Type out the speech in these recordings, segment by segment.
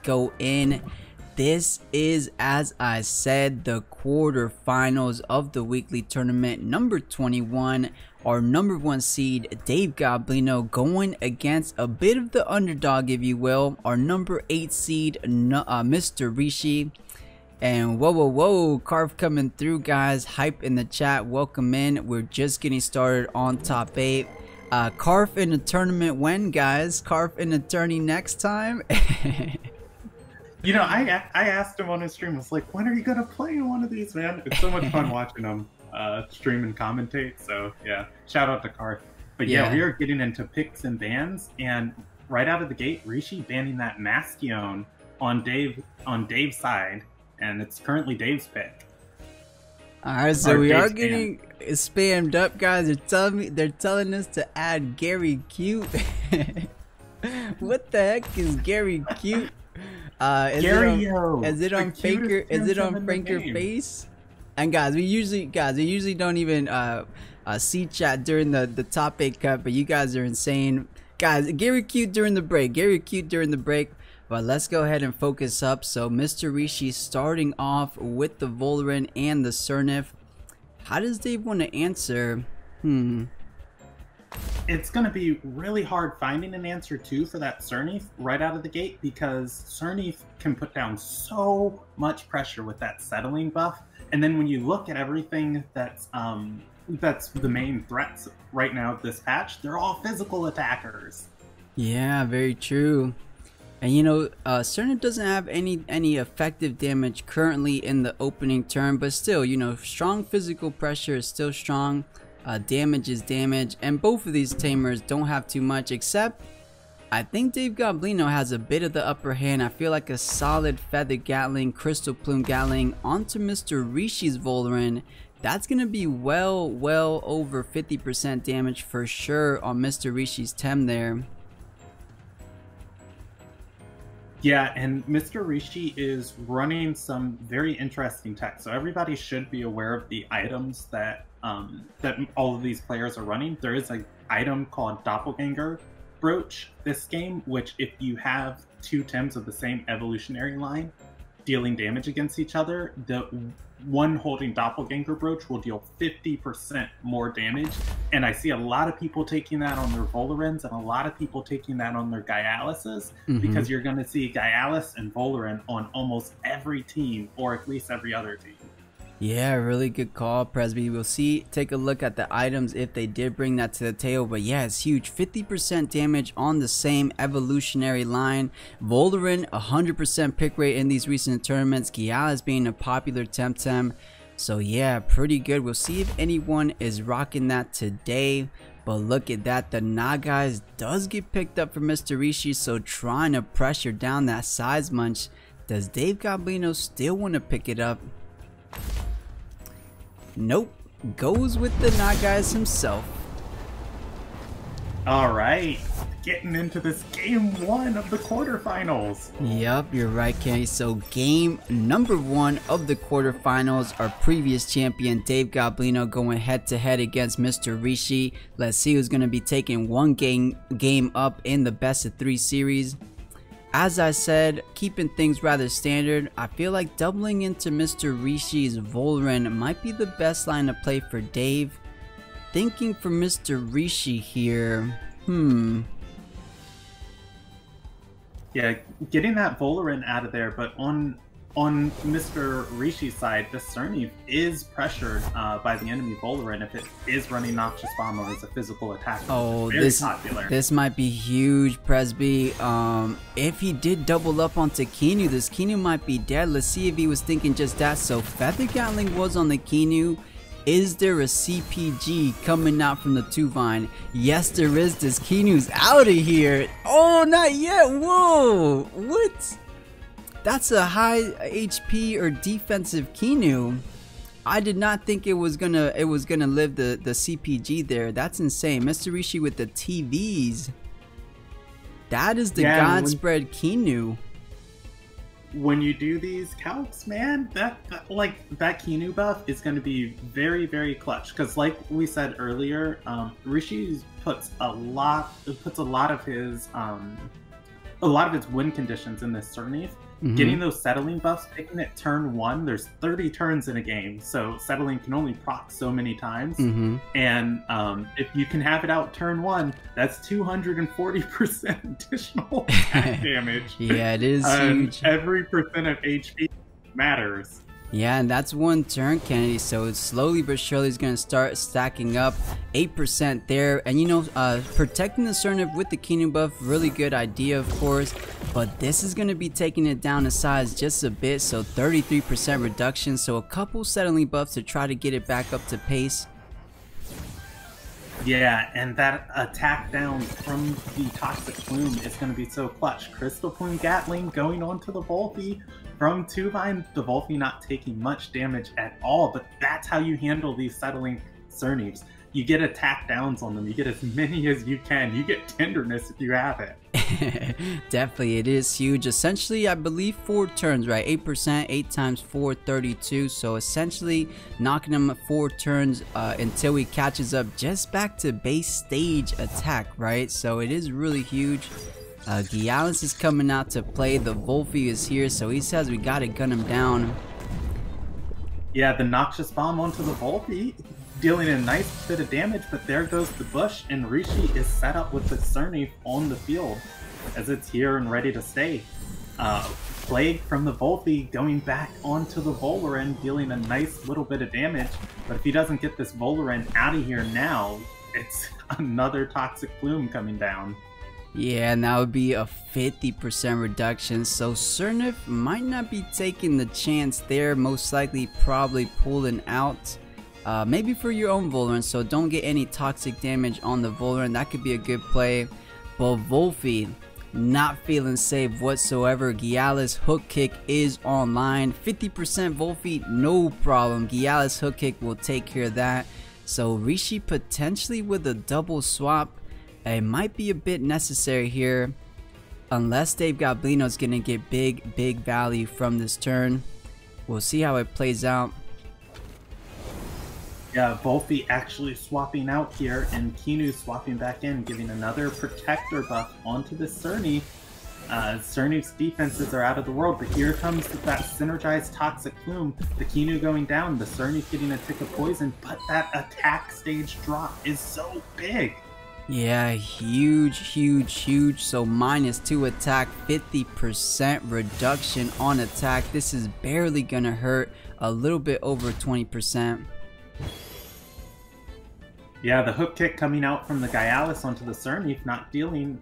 go in. This is, as I said, the quarterfinals of the weekly tournament. Number 21, our number 1 seed, Dave Goblino, going against a bit of the underdog, if you will, our number 8 seed, Mr. Rishi. And whoa, Carve coming through, guys. Hype in the chat. Welcome in. We're just getting started on top 8. Carve in the tournament when, guys? Carve in the tourney next time? You know, I asked him on his stream, I was like, when are you going to play in one of these, man? It's so much fun watching him stream and commentate. So, yeah, shout out to Carth. But yeah, we are getting into picks and bans. And right out of the gate, Rishi banning that Mascione on Dave's side. And it's currently Dave's pick. Alright, so we are getting spammed up, guys. They're telling us to add Gary Cute. What the heck is Gary Cute? Is it on Faker? Is it on Franker Face? And guys, we usually don't even see chat during the top 8 cut, but you guys are insane, guys. Gary Cute during the break. But let's go ahead and focus up. So Mr. Rishi starting off with the Voldaren and the Sernif. How does Dave want to answer? It's going to be really hard finding an answer too for that Sernif right out of the gate, because Sernif can put down so much pressure with that settling buff. And then when you look at everything that's the main threats right now of this patch, they're all physical attackers. Yeah, very true. And you know, Sernif doesn't have any effective damage currently in the opening turn, but still, you know, strong physical pressure is still strong. Damage is damage, and both of these tamers don't have too much, except I think Dave Goblino has a bit of the upper hand. I feel like a solid Feather Gatling, Crystal Plume Gatling onto Mr. Rishi's Voldaren. That's going to be well over 50% damage for sure on Mr. Rishi's Tem there. Yeah, and Mr. Rishi is running some very interesting tech. So everybody should be aware of the items that all of these players are running. There is an item called Doppelganger Brooch this game, which if you have 2 Tems of the same evolutionary line dealing damage against each other, the one holding Doppelganger Brooch will deal 50% more damage. And I see a lot of people taking that on their Volarens and a lot of people taking that on their Gaialyses, because you're going to see Gaialys and Volaren on almost every team, or at least every other team. Yeah, really good call, Presby. We'll take a look at the items if they did bring that to the table. But yeah, it's huge. 50% damage on the same evolutionary line. Voldaren, 100% pick rate in these recent tournaments. Gaialy's being a popular Temtem. So yeah, pretty good. We'll see if anyone is rocking that today. But look at that. The Nagais does get picked up for Mr. Rishi. So trying to pressure down that size munch. Does Dave Goblino still want to pick it up? Nope, goes with the Nagais himself. All right, getting into this game 1 of the quarterfinals. Yep, you're right, Kenny. So game number 1 of the quarterfinals, our previous champion Dave Goblino going head to head against Mr. Rishi. Let's see who's going to be taking one game up in the best of 3 series. As I said, keeping things rather standard, I feel like doubling into Mr. Rishi's Voldaren might be the best line to play for Dave. Thinking for Mr. Rishi here, Yeah, getting that Voldaren out of there, but on Mr. Rishi's side, the Sernif is pressured by the enemy Voldaren if it is running Noxious Bomb or is a physical attack. Oh, very popular. This might be huge, Presby. If he did double up onto Kinu, this Kinu might be dead. Let's see if he was thinking just that. So Feather Gatling was on the Kinu. Is there a CPG coming out from the 2-vine? Yes, there is. This Kinu's out of here. Oh, not yet. Whoa, what? That's a high HP or defensive Kinu. I did not think it was gonna live the CPG there. That's insane. Mr. Rishi with the TVs. That is the Godspread Kinu. When you do these calcs, man, that Kinu buff is going to be very, very clutch. Because like we said earlier, Rishi puts a lot of his a lot of its win conditions in this tourney. Getting those settling buffs, picking it turn 1, there's 30 turns in a game, so settling can only proc so many times. And if you can have it out turn 1, that's 240% additional attack damage. Yeah, it is huge. Every percent of HP matters. Yeah, and that's one turn, Kennedy, so it's slowly but surely is going to start stacking up. 8% there, and you know, protecting the Surnif with the Kinu buff, really good idea, of course, but this is going to be taking it down in size just a bit, so 33% reduction, so a couple settling buffs to try to get it back up to pace. Yeah, and that attack down from the Toxic Plume is going to be so clutch. Crystal Plume Gatling going on to the Volphy from Tuvine. The Volphy not taking much damage at all, but that's how you handle these settling Surnifs. You get attack downs on them. You get as many as you can. You get tenderness if you have it. Definitely, it is huge. Essentially, I believe 4 turns, right? 8%, 8 times 4, 32. So essentially, knocking him at 4 turns until he catches up just back to base stage attack, right? So it is really huge. Gialis is coming out to play. The Volphy is here, so he says we gotta gun him down. Yeah, the Noxious Bomb onto the Volphy, dealing a nice bit of damage, but there goes the bush, and Rishi is set up with the Surnif on the field as it's here and ready to stay. Plague from the Volphy going back onto the Voloran, dealing a nice little bit of damage, but if he doesn't get this Voloran out of here now, it's another Toxic Plume coming down. Yeah, and that would be a 50% reduction, so Surnif might not be taking the chance there, most likely probably pulling out. Maybe for your own Voloran, so don't get any toxic damage on the Voloran. That could be a good play. But Volphy, not feeling safe whatsoever. Gialis hook kick is online. 50% Volphy, no problem. Gialis hook kick will take care of that. So Rishi potentially with a double swap. It might be a bit necessary here. Unless Dave Goblino is going to get big value from this turn. We'll see how it plays out. Yeah, Volphy actually swapping out here, and Kinu swapping back in, giving another protector buff onto the Surnif. Surnif's defenses are out of the world, but here comes that synergized Toxic Plume. The Kinu going down, the Surnif getting a tick of poison, but that attack stage drop is so big. Yeah, huge. So -2 attack, 50% reduction on attack. This is barely gonna hurt, a little bit over 20%. Yeah, the hook kick coming out from the Gialis onto the Surnif, not dealing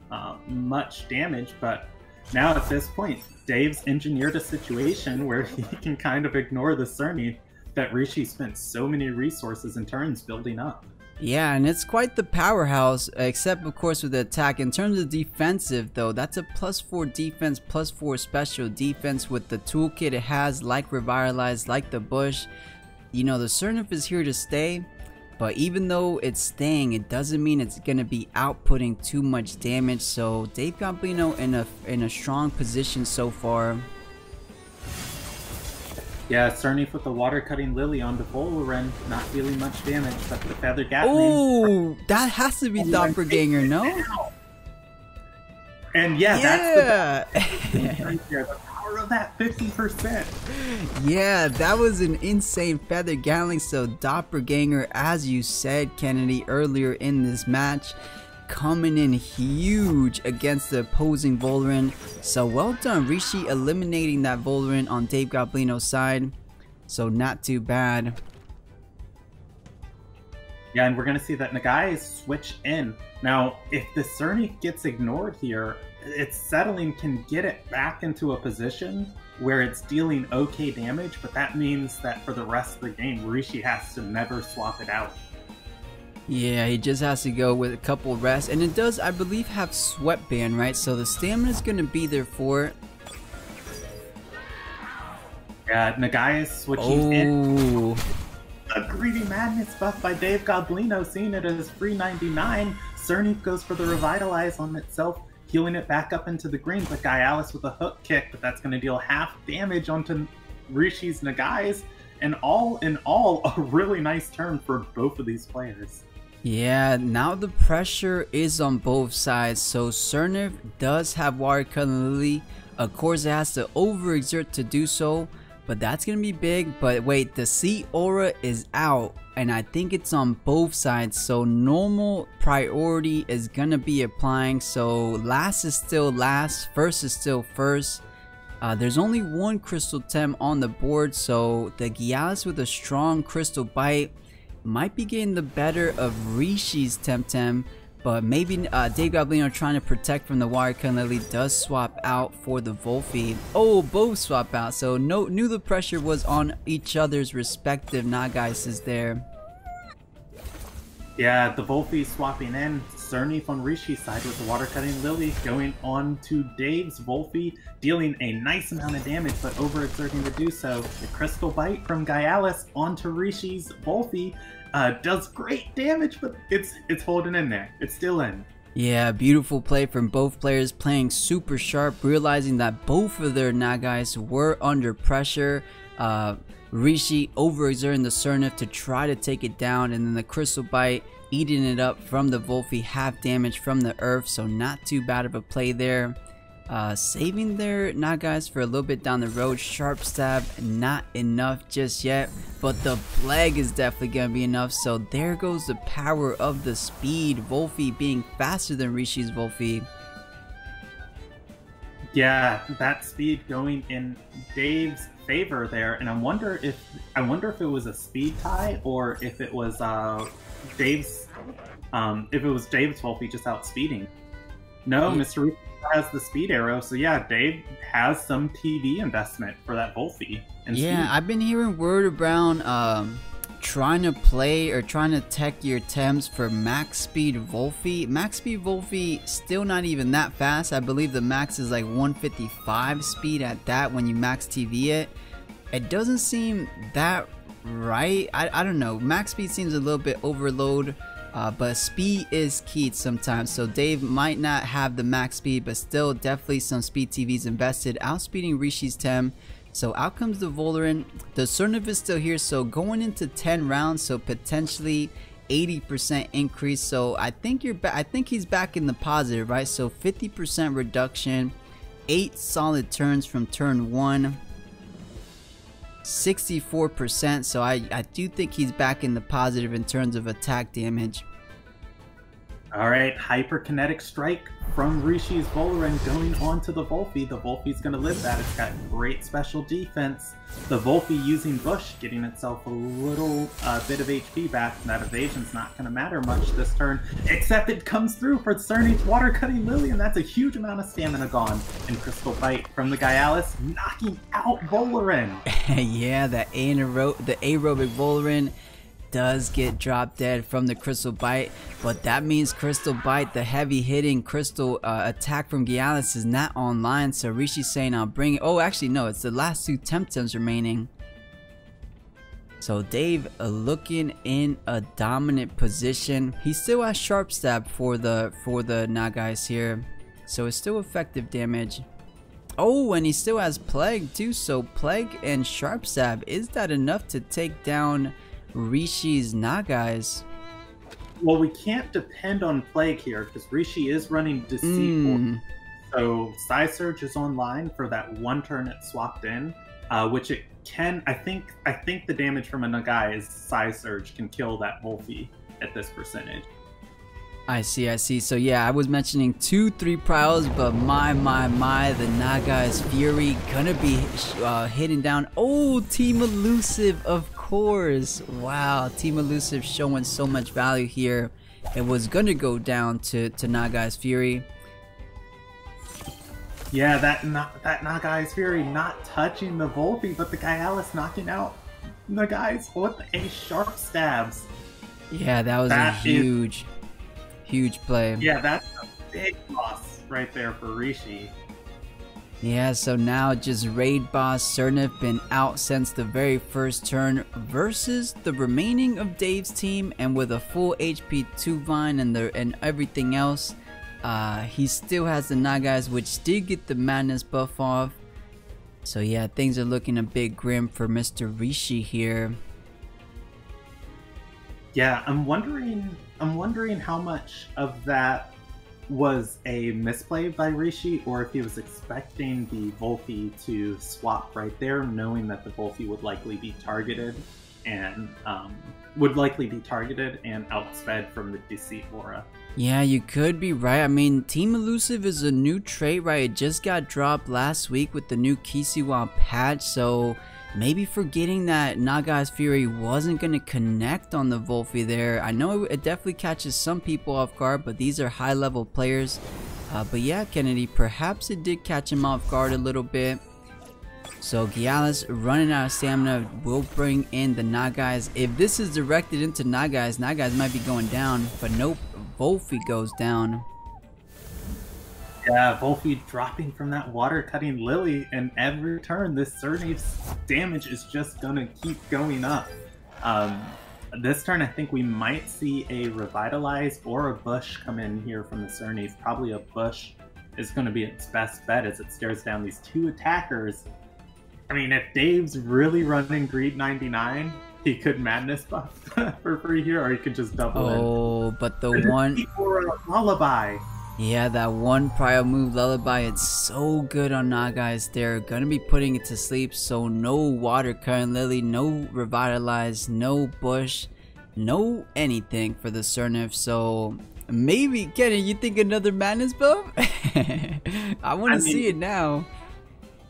much damage, but now at this point, Dave's engineered a situation where he can kind of ignore the Surnif that Rishi spent so many resources and turns building up. Yeah, and it's quite the powerhouse, except of course with the attack. In terms of defensive though, that's a +4 defense, +4 special defense with the toolkit it has, like Revitalize, like the bush. You know, the Surnif is here to stay. But even though it's staying, it doesn't mean it's going to be outputting too much damage. So Dave Goblino in a strong position so far. Yeah, Surnif with the water cutting Lily on the Voloran, not dealing much damage, but the Feather Gatling. Oh, that has to be Doppelganger, no? And yeah, that's the right there. The power of that 50%. Yeah, that was an insane Feather Gatling. So Doppelganger, as you said, Kennedy, earlier in this match, coming in huge against the opposing Voloran. So well done, Rishi, eliminating that Voloran on Dave Goblino's side. So not too bad. Yeah, and we're going to see that Nagai switch in. Now, if the Surnif gets ignored here, its settling can get it back into a position where it's dealing okay damage, but that means that for the rest of the game, Rishi has to never swap it out. Yeah, he just has to go with a couple rests, and it does, I believe, have Sweatband, right? So the stamina is going to be there for it. Yeah, Nagai is switching in. A Greedy Madness buff by Dave Goblino, seeing it as free 99. Surnif goes for the Revitalize on itself, healing it back up into the green, but Gialis with a hook kick, but that's going to deal half damage onto Rishi's Nagais. And all in all, a really nice turn for both of these players. Yeah, now the pressure is on both sides. So Cernif does have Watercolor Lily. Of course, it has to overexert to do so, but that's gonna be big. But wait, the Sea Aura is out, and I think it's on both sides. So normal priority is gonna be applying. So last is still last, first is still first. There's only one Crystal Tem on the board, so the Gialis with a strong Crystal Bite might be getting the better of Rishi's Temtem, but maybe Dave Goblino trying to protect from the Watercolor Lily does swap out for the Volphy. Oh, both swap out, so knew the pressure was on each other's respective Nagaises there. Yeah, the Volphy swapping in. Cernif on Rishi's side with the Watercutting Lily going on to Dave's Volphy, dealing a nice amount of damage, but overexerting to do so. The Crystal Bite from Gialis onto Rishi's Volphy does great damage, but it's holding in there. It's still in. Yeah, beautiful play from both players, playing super sharp, realizing that both of their Nagais were under pressure. Rishi overexerting the Cernif to try to take it down, and then the Crystal Bite eating it up from the Volphy, half damage from the Earth, so not too bad of a play there. Saving their Nagais for a little bit down the road. Sharp Stab, not enough just yet, but the Plague is definitely going to be enough, so there goes the power of the speed. Volphy being faster than Rishi's Volphy. Yeah, that speed going in Dave's favor there, and I wonder if it was a speed tie or if it was Dave's Volphy just outspeeding. No, Mr. Rico has the speed arrow, so yeah, Dave has some TV investment for that Volphy. And yeah, I've been hearing word around trying to play or trying to tech your Tems for max speed Volphy. Max speed Volphy still not even that fast. I believe the max is like 155 speed at that when you max TV it. It doesn't seem that right. I don't know. Max speed seems a little bit overload, but speed is key sometimes. So Dave might not have the max speed, but still definitely some speed TVs invested. Outspeeding Rishi's Tem. So out comes the Voloran. The Cernif is still here, so going into 10 rounds, so potentially 80% increase. So I think he's back in the positive, right? So 50% reduction, 8 solid turns from turn 1, 64%. So I do think he's back in the positive in terms of attack damage. All right, Hyperkinetic Strike from Rishi's Voloran going on to the Volphy. The Volphy's going to live that. It's got great special defense. The Volphy using Bush, getting itself a little bit of HP back. That evasion's not going to matter much this turn, except it comes through for Cernif's Watercutting Lily, and that's a huge amount of stamina gone. And Crystal Bite from the Gialis, knocking out Voloran. Yeah, the aerobic Voloran does get drop dead from the Crystal Bite, but that means Crystal Bite, the heavy hitting crystal attack from Gialis, is not online. So Rishi's saying I'll bring it. Oh, actually no, it's the last 2 Temtems remaining. So Dave looking in a dominant position. He still has Sharp Stab for the Nagais here, so it's still effective damage. Oh, and he still has Plague too, so Plague and Sharp Stab, is that enough to take down Rishi's Nagais? Well, we can't depend on Plague here because Rishi is running Deceitful. So Psy Surge is online for that one turn it swapped in, which it can. I think the damage from a Nagai is Psy Surge can kill that Volphy at this percentage. I see. So yeah, I was mentioning 2-3 prowls, but my, the Nagai's Fury gonna be hitting down. Oh, Team Elusive, of course. Wow, Team Elusive showing so much value here. It was gonna go down to Nagai's Fury. Yeah, that Nagai's Fury not touching the Volphy, but the Gialis knocking out Nagai's with a Sharp Stabs. Yeah, that was a huge play. Yeah, that's a big loss right there for Rishi. Yeah, so now just raid boss Cernif been out since the very first turn versus the remaining of Dave's team, and with a full HP 2 Vine and everything else, he still has the Nagais, which did get the Madness buff off. So yeah, things are looking a bit grim for Mr. Rishi here. Yeah, I'm wondering I'm wondering how much of that was a misplay by Rishi, or if he was expecting the Volphy to swap right there, knowing that the Volphy would likely be targeted and outsped from the Deceit Aura. Yeah, you could be right. I mean, Team Elusive is a new trait, right? It just got dropped last week with the new Kisiwa patch, so maybe forgetting that Nagai's Fury wasn't going to connect on the Volphy there. I know it definitely catches some people off guard, but these are high level players. But yeah, Kennedy, perhaps it did catch him off guard a little bit. So Gialis running out of stamina will bring in the Nagais. If this is directed into Nagais, Nagais might be going down, but nope, Volphy goes down. Yeah, Volphy dropping from that water-cutting Lily, and every turn this Cernif's damage is just gonna keep going up. This turn I think we might see a Revitalize or a Bush come in here from the Cernif. Probably a Bush is gonna be its best bet as it stares down these two attackers. I mean, if Dave's really running Greed 99, he could Madness buff for free here, or he could just double in. Oh, but the one... Lullaby. Yeah, that one prior move, Lullaby, it's so good on Nagais. They're gonna be putting it to sleep, so no Water Current Lily, no Revitalize, no Bush, no anything for the Cernif. So maybe, Kenny, you think another Madness buff? I want to see it now.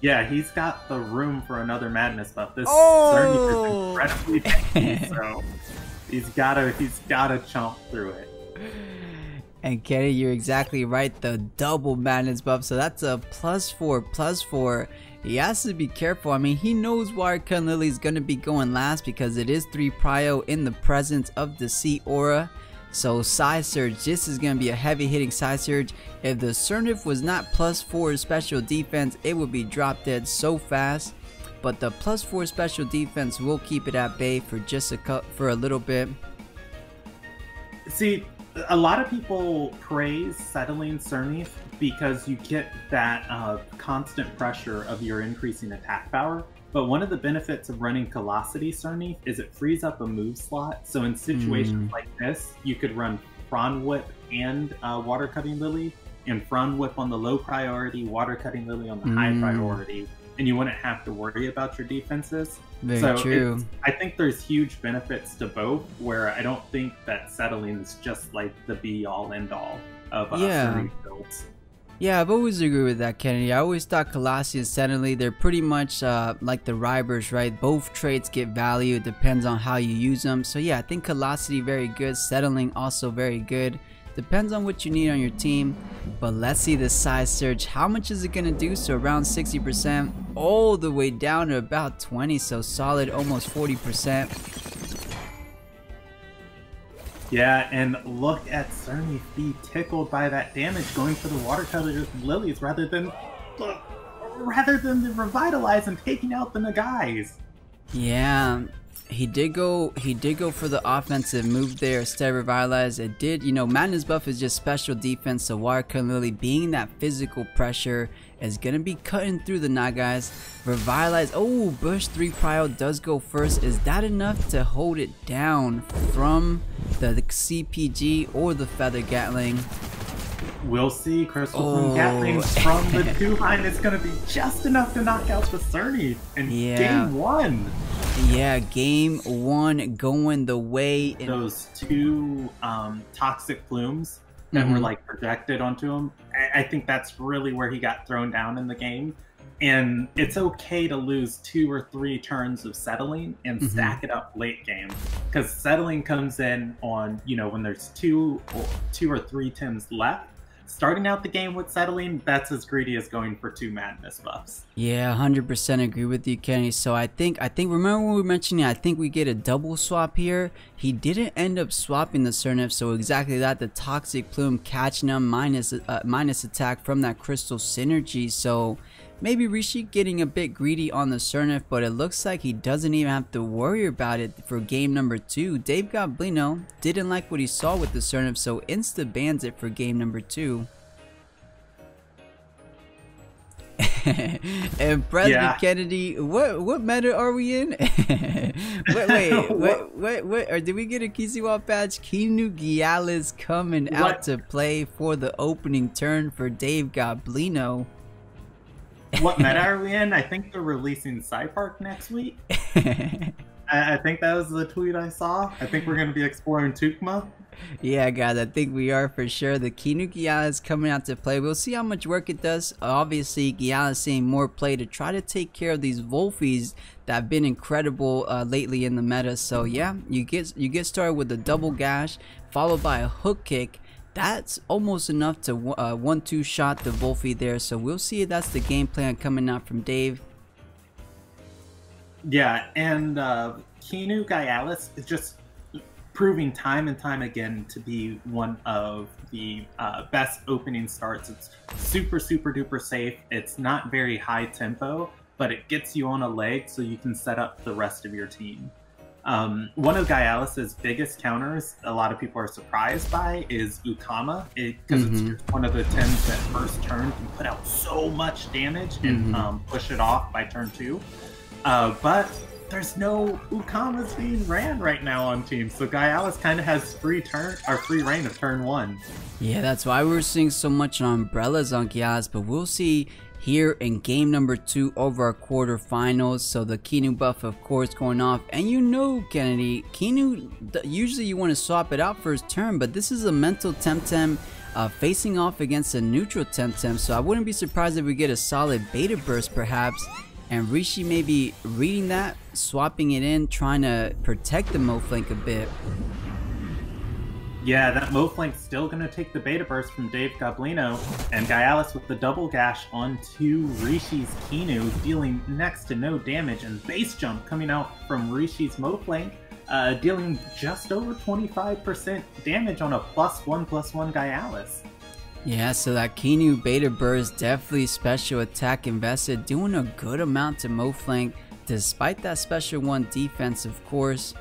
Yeah, he's got the room for another Madness buff. This Cernif is incredibly tanky, so he's gotta chomp through it. And Kenny, you're exactly right, the double Madness buff, so that's a +4/+4. He has to be careful. I mean, he knows Watercun Lily's gonna be going last because it is 3 prio in the presence of Deceit Aura. So Side Surge, this is gonna be a heavy hitting Side Surge. If the Cernif was not +4 special defense, it would be drop dead so fast. But the +4 special defense will keep it at bay for just for a little bit. See, a lot of people praise settling Cernif because you get that constant pressure of your increasing attack power. But one of the benefits of running Velocity Cernif is it frees up a move slot. So in situations like this, you could run Frond Whip and Water Cutting Lily, and Frond Whip on the low priority, Water Cutting Lily on the high priority, and you wouldn't have to worry about your defenses. Very true. I think there's huge benefits to both, where I don't think that settling is just like the be-all, end-all of Cernif builds. Yeah, I've always agreed with that, Kennedy. I always thought Colossi and Sentinely, they're pretty much like the Rybers, right? Both traits get value. It depends on how you use them. So yeah, I think Colossi very good. Settling also very good. Depends on what you need on your team. But let's see the Side Surge. How much is it going to do? So around 60%. All the way down to about 20. So solid, almost 40%. Yeah, and look at Cernif be tickled by that damage, going for the Watercolor Lilies rather than the Revitalize and taking out the Nagais. Yeah, he did go for the offensive move there instead of Revitalize. It did, you know, Madness buff is just special defense, so Watercolor Lily being that physical pressure is gonna be cutting through the Nagais. Revitalize, oh, Bush 3 prio does go first. Is that enough to hold it down from the CPG or the Feather Gatling? We'll see. Crystal Plume Gatlings from the 2-line is going to be just enough to knock out the Cernif in game 1. Yeah, game 1 going the way. Those 2 toxic plumes that were like projected onto him, I think that's really where he got thrown down in the game. And it's okay to lose 2 or 3 turns of settling and stack it up late game, because settling comes in on, you know, when there's 2 or 3 Tims left. Starting out the game with settling, that's as greedy as going for 2 Madness buffs. Yeah, 100% agree with you, Kenny. So I think remember when we were mentioning, I think we get a double swap here. He didn't end up swapping the Cernif, so exactly that, the Toxic Plume catching him, minus attack from that Crystal Synergy. So maybe Rishi getting a bit greedy on the Cernif, but it looks like he doesn't even have to worry about it for game number 2. Dave Goblino didn't like what he saw with the Cernif, so insta bans it for game number 2. And PresBKennedy, what meta are we in? wait, or did we get a Kisiwa patch? Kinu Giala's coming out to play for the opening turn for Dave Goblino. What meta are we in? I think they're releasing Cypark next week. I think that was the tweet I saw. I think we're going to be exploring Tukma. Yeah, guys, I think we are for sure. The Kinu Giala is coming out to play. We'll see how much work it does. Obviously, Giala is seeing more play to try to take care of these Wolfies that have been incredible lately in the meta. So yeah, you get started with a double gash followed by a hook kick. That's almost enough to 1-2 shot the Wolfie there. So we'll see if that's the game plan coming out from Dave. Yeah, and Kinu Gialis is just proving time and time again to be one of the best opening starts. It's super duper safe. It's not very high tempo, but it gets you on a leg so you can set up the rest of your team. One of Gialis's biggest counters, a lot of people are surprised by, is Ukama, because it's just one of the Tems that first turn can put out so much damage and push it off by turn 2. But there's no Ukamas being ran right now on team, so Gialis kind of has free reign of turn 1. Yeah, that's why we're seeing so much umbrellas on Gialis, but we'll see here in game number 2 over our quarterfinals. So the Kinu buff, of course, going off, and you know, Kennedy, Kinu, usually you want to swap it out for his turn, but this is a mental Temtem facing off against a neutral Temtem, so I wouldn't be surprised if we get a solid beta burst perhaps. And Rishi may be reading that, swapping it in, trying to protect the Mo flank a bit. Yeah, that Mo flank's still going to take the beta burst from Dave Goblino, and Gialis with the double gash onto Rishi's Kinu, dealing next to no damage, and base jump coming out from Rishi's Mo flank, dealing just over 25% damage on a +1/+1 Gialis. Yeah, so that Kinu beta burst, definitely special attack invested, doing a good amount to Mo flank, despite that special 1 defense, of course.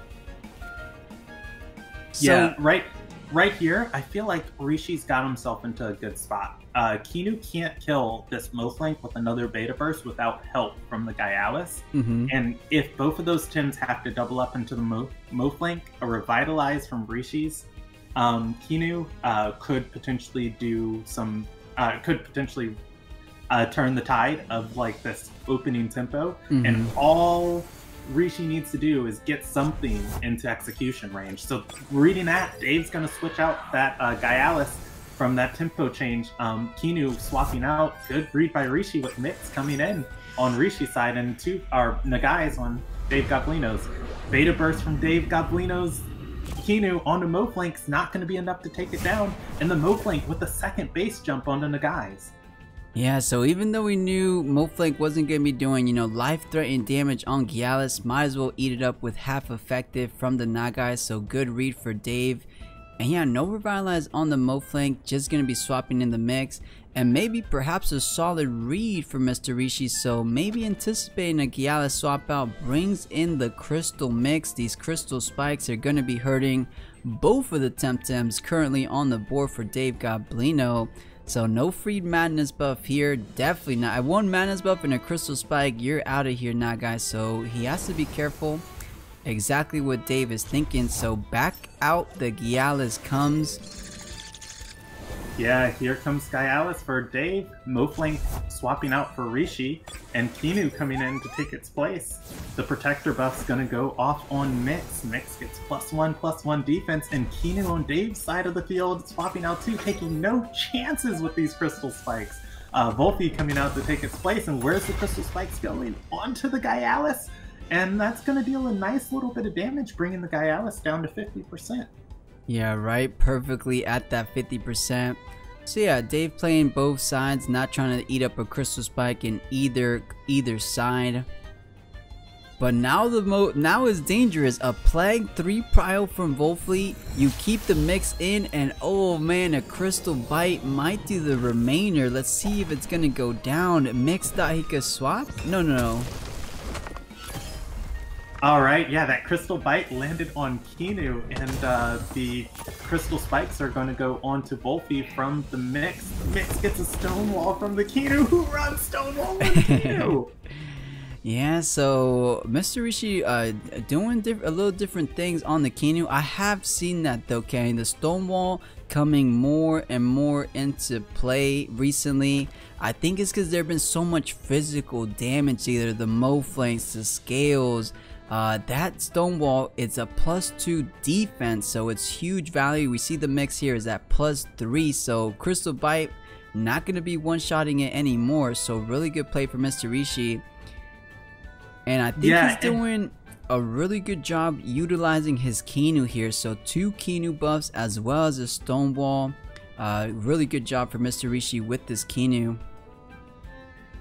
So, yeah, right here, I feel like Rishi's got himself into a good spot. Kinu can't kill this Mo flank with another beta burst without help from the Gialis. And if both of those Tems have to double up into the Mo flank, a revitalize from Rishi's, Kinu could potentially do some, turn the tide of like this opening tempo, and all Rishi needs to do is get something into execution range. So reading that, Dave's going to switch out that Gialis from that tempo change. Kinu swapping out, good read by Rishi with Mix coming in on Rishi's side, and Nagai's on Dave Goblino's. Beta burst from Dave Goblino's Kinu onto Mo flank's not going to be enough to take it down, and the Mo flank with the second base jump onto Nagai's. Yeah, so even though we knew Mo flank wasn't going to be doing, you know, life-threatening damage on Gialis, might as well eat it up with half effective from the Nagai, so good read for Dave. And yeah, no revitalize on the Mo flank, just going to be swapping in the mix. And maybe perhaps a solid read for Mr. Rishi, so maybe anticipating a Gialis swap out brings in the crystal mix. These crystal spikes are going to be hurting both of the Temtems currently on the board for Dave Goblino. So no free madness buff here, definitely not. At 1 madness buff and a crystal spike, you're out of here now, guys. So he has to be careful. Exactly what Dave is thinking. So back out the Gialis comes. Yeah, here comes Gialis for Dave. Mo flank swapping out for Rishi, and Kinu coming in to take its place. The protector buff's gonna go off on Mix. Mix gets +1/+1 defense, and Kinu on Dave's side of the field swapping out too, taking no chances with these crystal spikes. Volfi coming out to take its place, and where's the crystal spikes going? Onto the Gialis, and that's gonna deal a nice little bit of damage, bringing the Gialis down to 50%. Yeah, right, perfectly at that 50%. So yeah, Dave playing both sides, not trying to eat up a crystal spike in either side. But now now is dangerous. A Plague 3 prio from Volfi. You keep the mix in, and oh man, a crystal bite might do the remainder. Let's see if it's gonna go down. Mix thought he could swap? No. All right, yeah, that crystal bite landed on Kinu, and the crystal spikes are going to go onto Volfi from the Mix. Mix gets a stonewall from the Kinu, who runs stonewall on Kinu. Yeah, so Mr. Rishi doing a little different things on the Kinu. I have seen that though, Kenny. The stonewall coming more and more into play recently. I think it's because there have been so much physical damage, either the Mo flanks, the scales. That stonewall, it's a +2 defense, so it's huge value. We see the Mix here is at +3, so crystal bite not going to be one-shotting it anymore. So really good play for Mr. Rishi. And I think he's doing a really good job utilizing his Kinu here. So 2 Kinu buffs as well as a stonewall. Really good job for Mr. Rishi with this Kinu.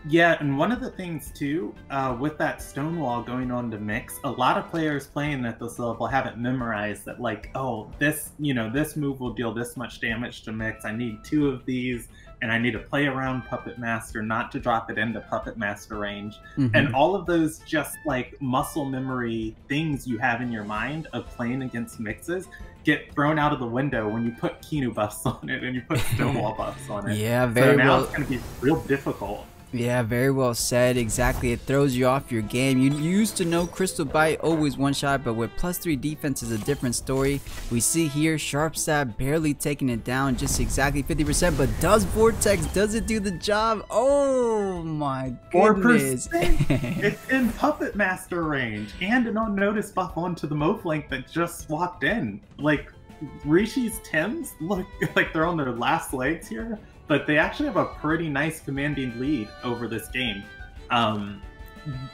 Yeah, and one of the things too, with that stonewall going on to Mix, a lot of players playing at this level haven't memorized that, like, oh, this, you know, this move will deal this much damage to Mix. I need 2 of these, and I need to play around Puppet Master not to drop it into Puppet Master range. And all of those just like muscle memory things you have in your mind of playing against Mixes get thrown out of the window when you put Kinu buffs on it and you put stonewall buffs on it. Yeah, very so now well. It's going to be real difficult. Yeah, very well said. Exactly. It throws you off your game. You used to know Crystal Bite always one shot, but with +3 defense is a different story. We see here Sharp Stab barely taking it down, just exactly 50%, but does Vortex, does it do the job? Oh my goodness. 4%. It's in Puppet Master range and an unnoticed buff onto the Mo flank that just swapped in. Like, Rishi's Tems look like they're on their last legs here, but they actually have a pretty nice commanding lead over this game.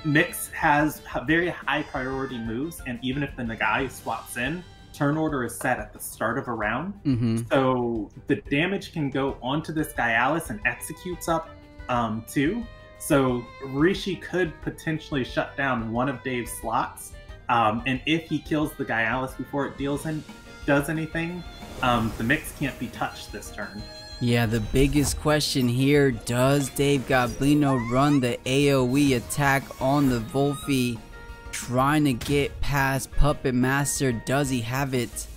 Mix has very high priority moves, and even if the Nagai swaps in, turn order is set at the start of a round. So the damage can go onto this guy Alice and executes up too. So Rishi could potentially shut down one of Dave's slots, and if he kills the guy Alice before it does anything, the Mix can't be touched this turn. Yeah, the biggest question here, does Dave Goblino run the AoE attack on the Volfi, trying to get past Puppet Master? Does he have it?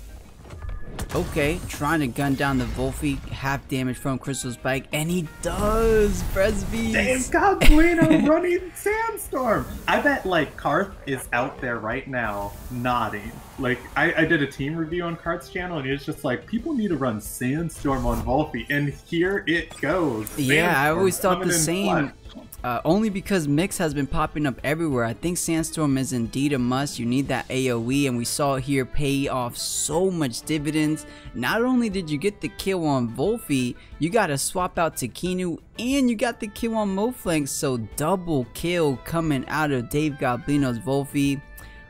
Okay, trying to gun down the Volfi, half damage from Crystal Spike, and he does! PresB! Dave Goblino running Sandstorm! I bet, like, Karth is out there right now nodding. Like, I did a team review on Karth's channel, and he was just like, people need to run Sandstorm on Volfi, and here it goes. Yeah, I always thought the same. Only because Mix has been popping up everywhere. I think Sandstorm is indeed a must. You need that AoE, and we saw it here pay off so much dividends. Not only did you get the kill on Volfi, you got to swap out to Kinu, and you got the kill on Moflank, so double kill coming out of Dave Goblino's Volfi.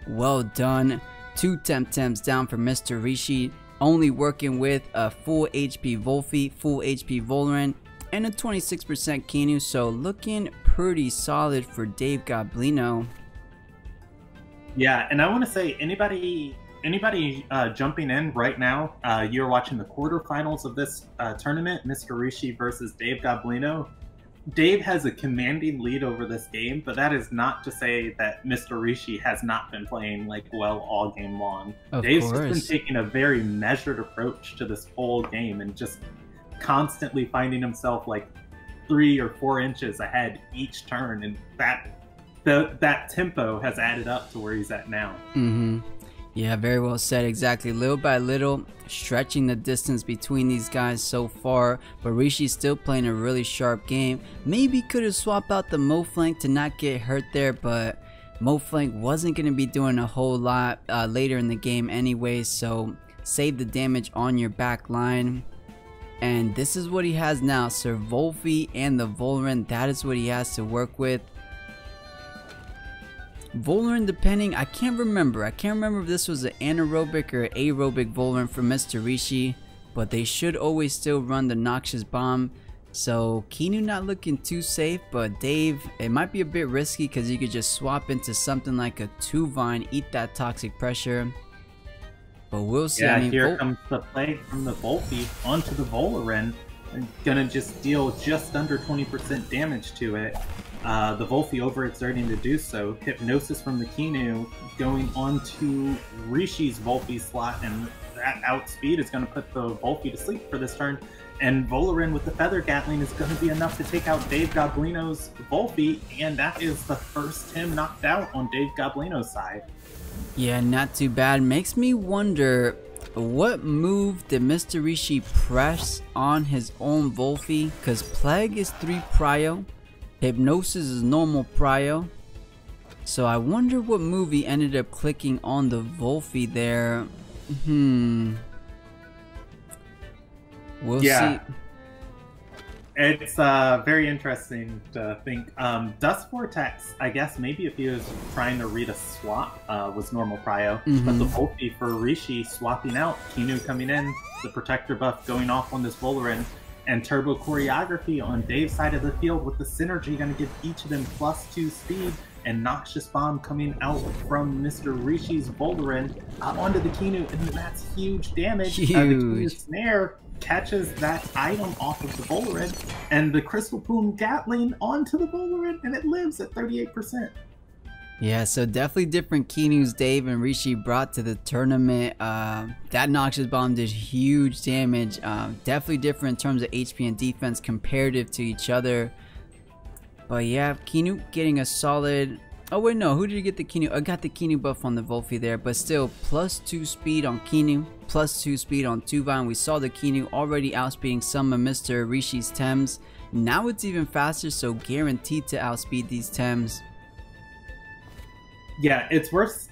Well done. 2 temtems down for Mr. Rishi, only working with a full HP Volfi, full HP Volrent, and a 26% Kinu, so looking pretty solid for Dave Goblino. Yeah, and I want to say, anybody jumping in right now, you're watching the quarterfinals of this tournament, Mr. Rishi versus Dave Goblino. Dave has a commanding lead over this game, but that is not to say that Mr. Rishi has not been playing like well all game long. Dave's just been taking a very measured approach to this whole game and just constantly finding himself like 3 or 4 inches ahead each turn, and that tempo has added up to where he's at now. Yeah, very well said. Exactly. Little by little, stretching the distance between these guys so far, but Rishi's still playing a really sharp game. Maybe could have swapped out the Moflank to not get hurt there, but Moflank wasn't going to be doing a whole lot later in the game anyway, so save the damage on your back line. And this is what he has now. Sir Volfi and the Volrent, that is what he has to work with. Volrent, depending, I can't remember if this was an anaerobic or aerobic Volrent for Mr. Rishi, but they should always still run the Noxious Bomb. So Kinu not looking too safe, but Dave, it might be a bit risky because you could just swap into something like a 2-Vine, eat that toxic pressure. But we'll see. Yeah, I mean, here comes the play from the Volfi onto the Volaren, and gonna just deal just under 20% damage to it. The Volphy overexerting to do so. Hypnosis from the Kinu going onto Rishi's Volphy slot, and that outspeed is going to put the Volphy to sleep for this turn. And Volarin with the Feather Gatling is going to be enough to take out Dave Goblino's Volphy, and that is the first Tim knocked out on Dave Goblino's side. Yeah, not too bad. Makes me wonder, what move did Mr. Rishi press on his own Volphy? Because Plague is 3 prio, Hypnosis is normal prio. So I wonder what move he ended up clicking on the Volphy there. We'll see. It's very interesting to think. Dust Vortex, I guess maybe if he was trying to read a swap, was normal prio. But the Volphy for Rishi swapping out, Kinu coming in, the Protector buff going off on this Volarin, and Turbo Choreography on Dave's side of the field with the Synergy going to give each of them +2 speed, and Noxious Bomb coming out from Mr. Rishi's Volarin onto the Kinu, and that's huge damage. The Kinu Snare catches that item off of the Volarin, and the Crystal Plume Gatling onto the Volarin, and it lives at 38%. Yeah, so definitely different Kinus Dave and Rishi brought to the tournament. That Noxious Bomb did huge damage. Definitely different in terms of HP and defense comparative to each other. But yeah, Kinu getting a solid... Oh wait, no, who did you get the Kinu? I got the Kinu buff on the Volphy there, but still +2 speed on Kinu, +2 speed on Tuvine. We saw the Kinu already outspeeding some of Mr. Rishi's Tems. Now it's even faster, so guaranteed to outspeed these Tems. Yeah, it's worth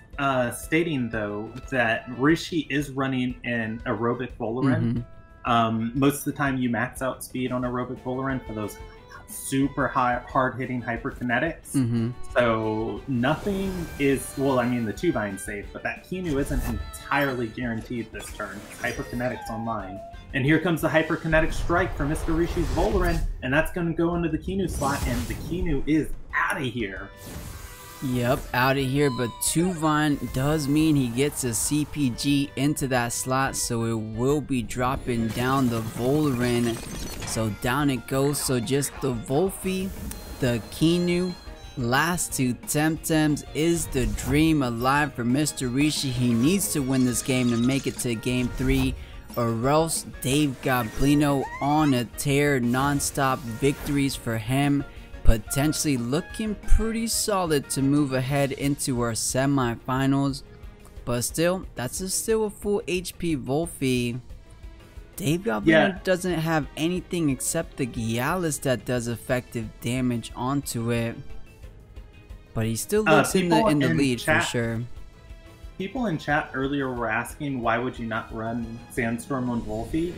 stating though that Rishi is running an aerobic Volarin. Most of the time you max out speed on aerobic Volarin for those super hard-hitting hyperkinetics. So nothing is, well, I mean the Tuvine's safe, but that Kinu isn't entirely guaranteed this turn. It's hyperkinetics online. And here comes the hyperkinetic strike for Mr. Rishi's Volarin, and that's going to go into the Kinu slot, and the Kinu is out of here. Yep, out of here, but Tuvine does mean he gets a CPG into that slot, so it will be dropping down the Volarin. So down it goes. So just the Volphy, the Kinu, last 2 Temtems. Is the dream alive for Mr. Rishi? He needs to win this game to make it to game 3, or else Dave Goblino on a tear, non-stop victories for him. Potentially looking pretty solid to move ahead into our semifinals, but still, that's still a full HP Volphy. Dave Goblino doesn't have anything except the Gyalis that does effective damage onto it, but he still looks in the lead for sure. People in chat earlier were asking, why would you not run Sandstorm on Volphy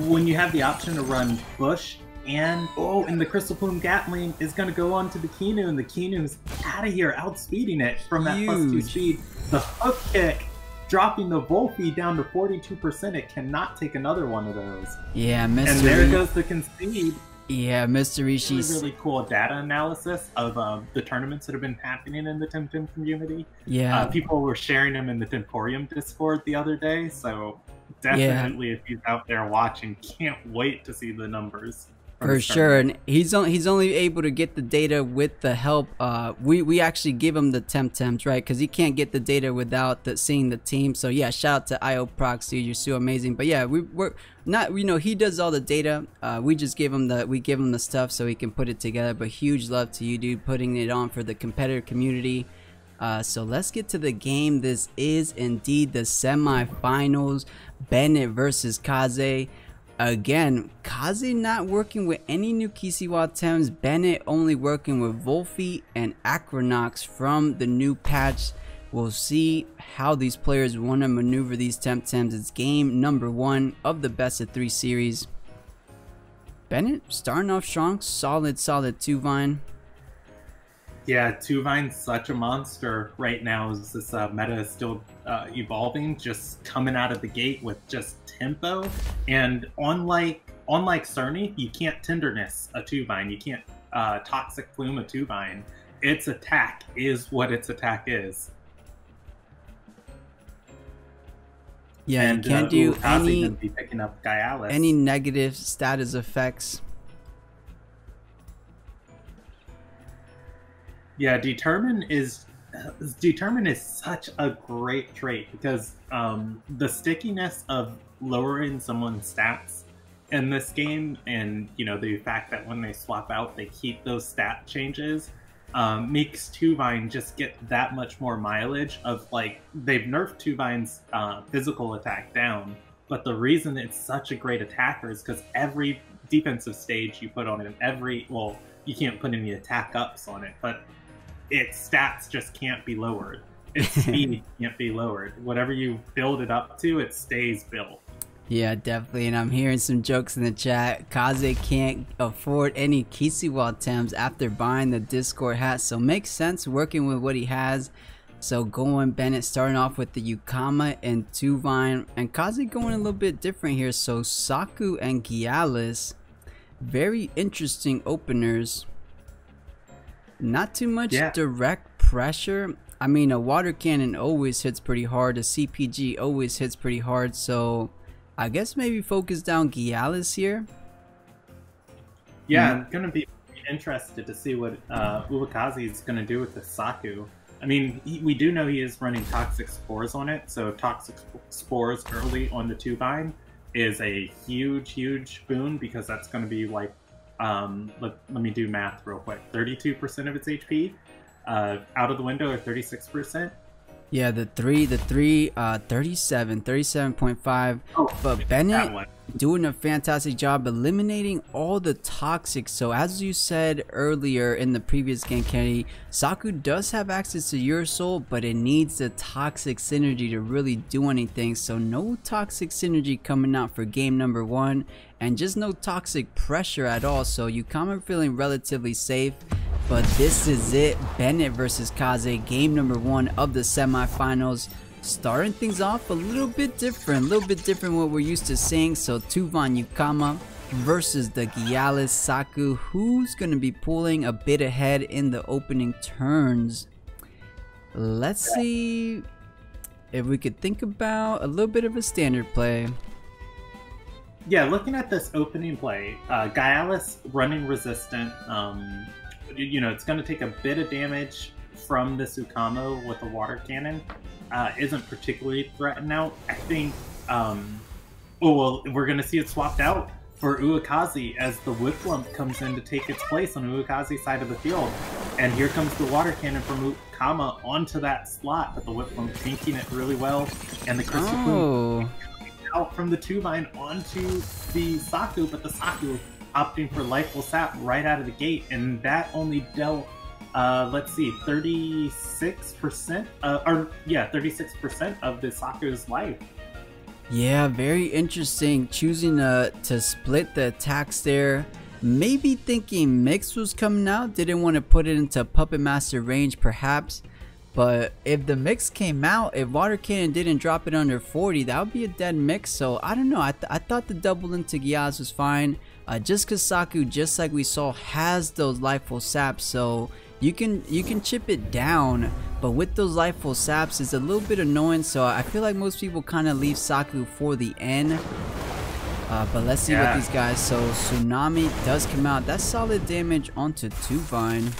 when you have the option to run Bush? And the Crystal Plume Gatling is going to go on to the Kinu, and the Kinu is out of here, outspeeding it from that +2 speed. The hook kick, dropping the Volphy down to 42%. It cannot take another one of those. Yeah, And there goes the concede. Yeah, Mr. Rishi's really cool data analysis of the tournaments that have been happening in the Temtem community. Yeah, people were sharing them in the Temporium Discord the other day, so definitely if he's out there watching, can't wait to see the numbers. For sure, and he's only able to get the data with the help. We actually give him the Temtems, right? Because he can't get the data without seeing the team. So yeah, shout out to IO Prox, dude, you're so amazing. But yeah, we're not, he does all the data. We just give him the stuff so he can put it together. But huge love to you, dude, putting it on for the competitor community. So let's get to the game. This is indeed the semifinals. Bennett versus Kaze. Again, Kaze not working with any new Kisiwa Tems, Bennett only working with Volphy and Acronox from the new patch. We'll see how these players want to maneuver these Temtems. It's game number 1 of the best of 3 series. Bennett starting off strong, solid Tuvine. Yeah, Tuvine's such a monster right now as this meta is still evolving, just coming out of the gate with just tempo. And unlike Cerny, you can't tenderness a Tuvine, you can't toxic plume a Tuvine. Its attack is what its attack is. Yeah, and you can't do be picking up Gyalis. any negative status effects. Yeah, determine is such a great trait because the stickiness of lowering someone's stats in this game, and the fact that when they swap out they keep those stat changes, makes Tuvine just get that much more mileage of, like, they've nerfed Tuvine's physical attack down, but the reason it's such a great attacker is because every defensive stage you put on it, well, you can't put any attack ups on it, but its stats just can't be lowered. Its speed can't be lowered. Whatever you build it up to, it stays built. Yeah, definitely. And I'm hearing some jokes in the chat. Kaze can't afford any Kisiwa Temtems after buying the Discord hat, so makes sense working with what he has. So going Bennett starting off with the Yukama and Tuvine, and Kaze going a little bit different here. So Saku and Gialis, very interesting openers. Not too much direct pressure. I mean, a water cannon always hits pretty hard. A CPG always hits pretty hard. So I guess maybe focus down Gialis here. Yeah, I'm going to be interested to see what Uwukaze is going to do with the Saku. I mean, we do know he is running Toxic Spores on it. So Toxic Spores early on the Tuvine is a huge boon, because that's going to be like, let me do math real quick. 32% of its HP out of the window, or 36%. Yeah, the three 37.5. Oh, but Bennett doing a fantastic job eliminating all the toxic. So as you said earlier in the previous game, Kennedy, Saku does have access to your soul, but it needs the toxic synergy to really do anything. So no toxic synergy coming out for game number 1, and just no toxic pressure at all. So you come in feeling relatively safe. But this is it, Bennett versus Kaze, game number 1 of the semifinals. Starting things off a little bit different what we're used to seeing. So Tuvine Yukama versus the Gialis Saku. Who's going to be pulling a bit ahead in the opening turns? Let's see if we could think about a little bit of a standard play. Yeah, looking at this opening play, Gialis running resistant. It's going to take a bit of damage from this Ukamo with a water cannon. Isn't particularly threatened out. I think, we're going to see it swapped out for Uwukaze as the Whiplump comes in to take its place on Uwukaze's side of the field. And here comes the water cannon from Ukama onto that slot, but the Whiplump tanking it really well. And the Crystal Plume out from the Tuvine onto the Saku, but the Saku opting for Lifeful Sap right out of the gate, and that only dealt, let's see, 36%, 36% of the Saku's life. Yeah, very interesting. Choosing to split the attacks there. Maybe thinking Mix was coming out, didn't want to put it into Puppet Master range perhaps. But if the Mix came out, if Water Cannon didn't drop it under 40, that would be a dead Mix. So I don't know, I thought the double into Gialis was fine. Just because Saku, just like we saw, has those Lifeful Saps, so you can chip it down. But with those Lifeful Saps, it's a little bit annoying. So I feel like most people kind of leave Saku for the end. But let's see what these guys. So Tsunami does come out. That's solid damage onto Tuvine.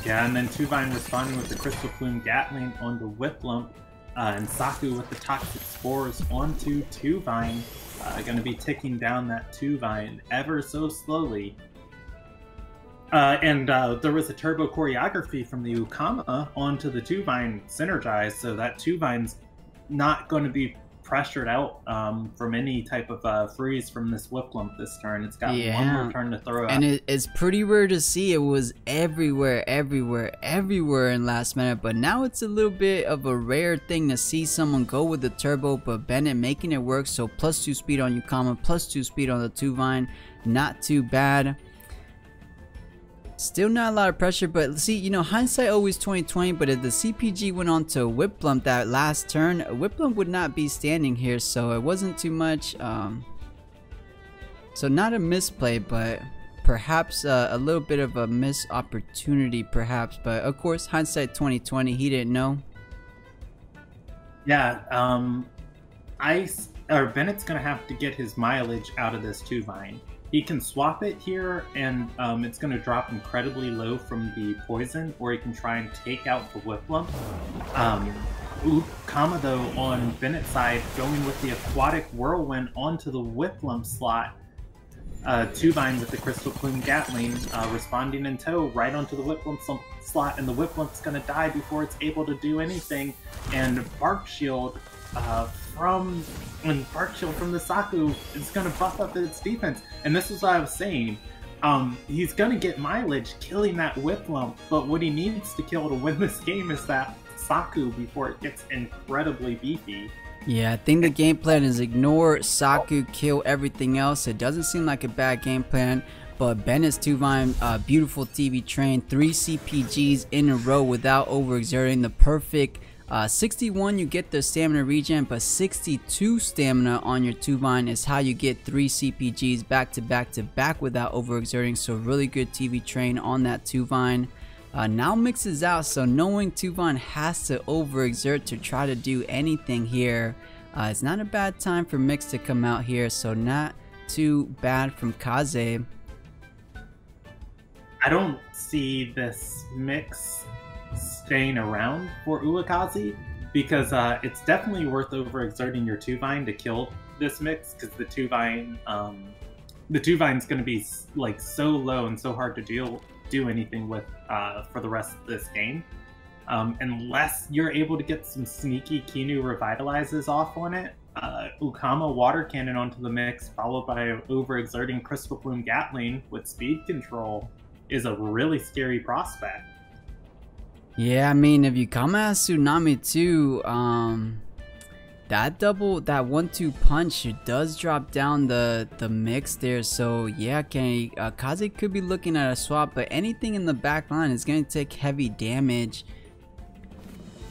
Yeah, and then Tuvine responding with the Crystal Plume Gatling on the Whiplump, and Saku with the Toxic Spores onto Tuvine. Going to be ticking down that Tuvine ever so slowly. And there was a turbo choreography from the Ukama onto the Tuvine synergized, so that Tuvine's not going to be pressured out from any type of freeze from this Whiplump this turn. It's got one more turn to throw out. And it's pretty rare to see. It was everywhere in last minute, but now it's a little bit of a rare thing to see someone go with the turbo, but Bennett making it work. So +2 speed on Yukama, +2 speed on the Tuvine, not too bad. Still not a lot of pressure, but see, hindsight always 20/20. But if the CPG went on to Whiplump that last turn, Whiplump would not be standing here, so it wasn't too much. So not a misplay, but perhaps a little bit of a missed opportunity, perhaps. But of course, hindsight 20/20. He didn't know. Yeah, Bennett's gonna have to get his mileage out of this Tuvine. He can swap it here, and it's going to drop incredibly low from the poison, or he can try and take out the Whiplump. Uwukaze, though, on Bennett's side, going with the Aquatic Whirlwind onto the Whiplump slot. Tuvine with the Crystal Plume Gatling responding in tow right onto the Whiplump slot, and the Whiplump's going to die before it's able to do anything. And Bark Shield from the Saku is going to buff up its defense. And this is what I was saying. He's going to get mileage killing that Whiplump, but what he needs to kill to win this game is that Saku before it gets incredibly beefy. Yeah, I think the game plan is ignore Saku, kill everything else. It doesn't seem like a bad game plan, but Bennett's Tuvine, beautiful TV train, 3 CPGs in a row without overexerting. The perfect 61, you get the stamina regen, but 62 stamina on your Tuvine is how you get 3 CPGs back to back without overexerting. So really good TV train on that Tuvine. Now Mix is out, so knowing Tuvine has to overexert to try to do anything here, it's not a bad time for Mix to come out here, so not too bad from Kaze. I don't see this Mix staying around for Uwukaze, because it's definitely worth overexerting your Tuvine to kill this Mix, because the Tuvine's going to be like so low and so hard to do anything with for the rest of this game, unless you're able to get some sneaky Kinu revitalizes off on it. Uwukaze Water Cannon onto the Mix, followed by overexerting Crystal Plume Gatling with speed control, is a really scary prospect. Yeah, I mean, if you come at Tsunami too, that 1-2 punch, it does drop down the Mix there. So yeah, Kaze could be looking at a swap, but anything in the back line is going to take heavy damage.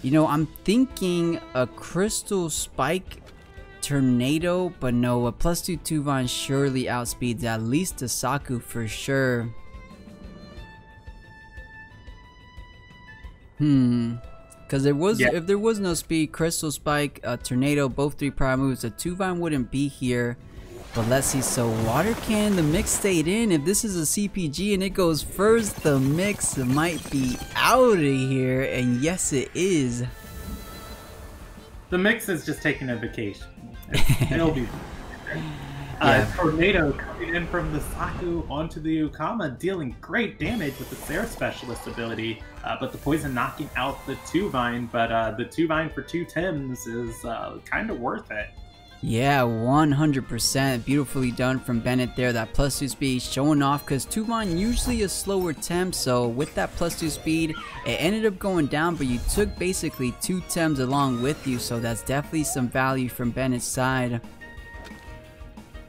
You know, I'm thinking a Crystal Spike Tornado, but no, a +2 Tuvine surely outspeeds at least a Saku for sure. Because if there was no speed, Crystal Spike, Tornado, both 3 prior moves, the Tuvine wouldn't be here. But let's see, so Water Cannon, the Mix stayed in. If this is a CPG and it goes first, the Mix might be out of here, and yes it is. The Mix is just taking a vacation. It'll be Tornado coming in from the Saku onto the Uwukaze, dealing great damage with its Air Specialist ability, but the poison knocking out the Tuvine, but the Tuvine for 2 Tems is kind of worth it. Yeah, 100%. Beautifully done from Bennett there. That +2 speed showing off, because Tuvine usually a slower Tem, so with that +2 speed, it ended up going down, but you took basically 2 Tems along with you, so that's definitely some value from Bennett's side.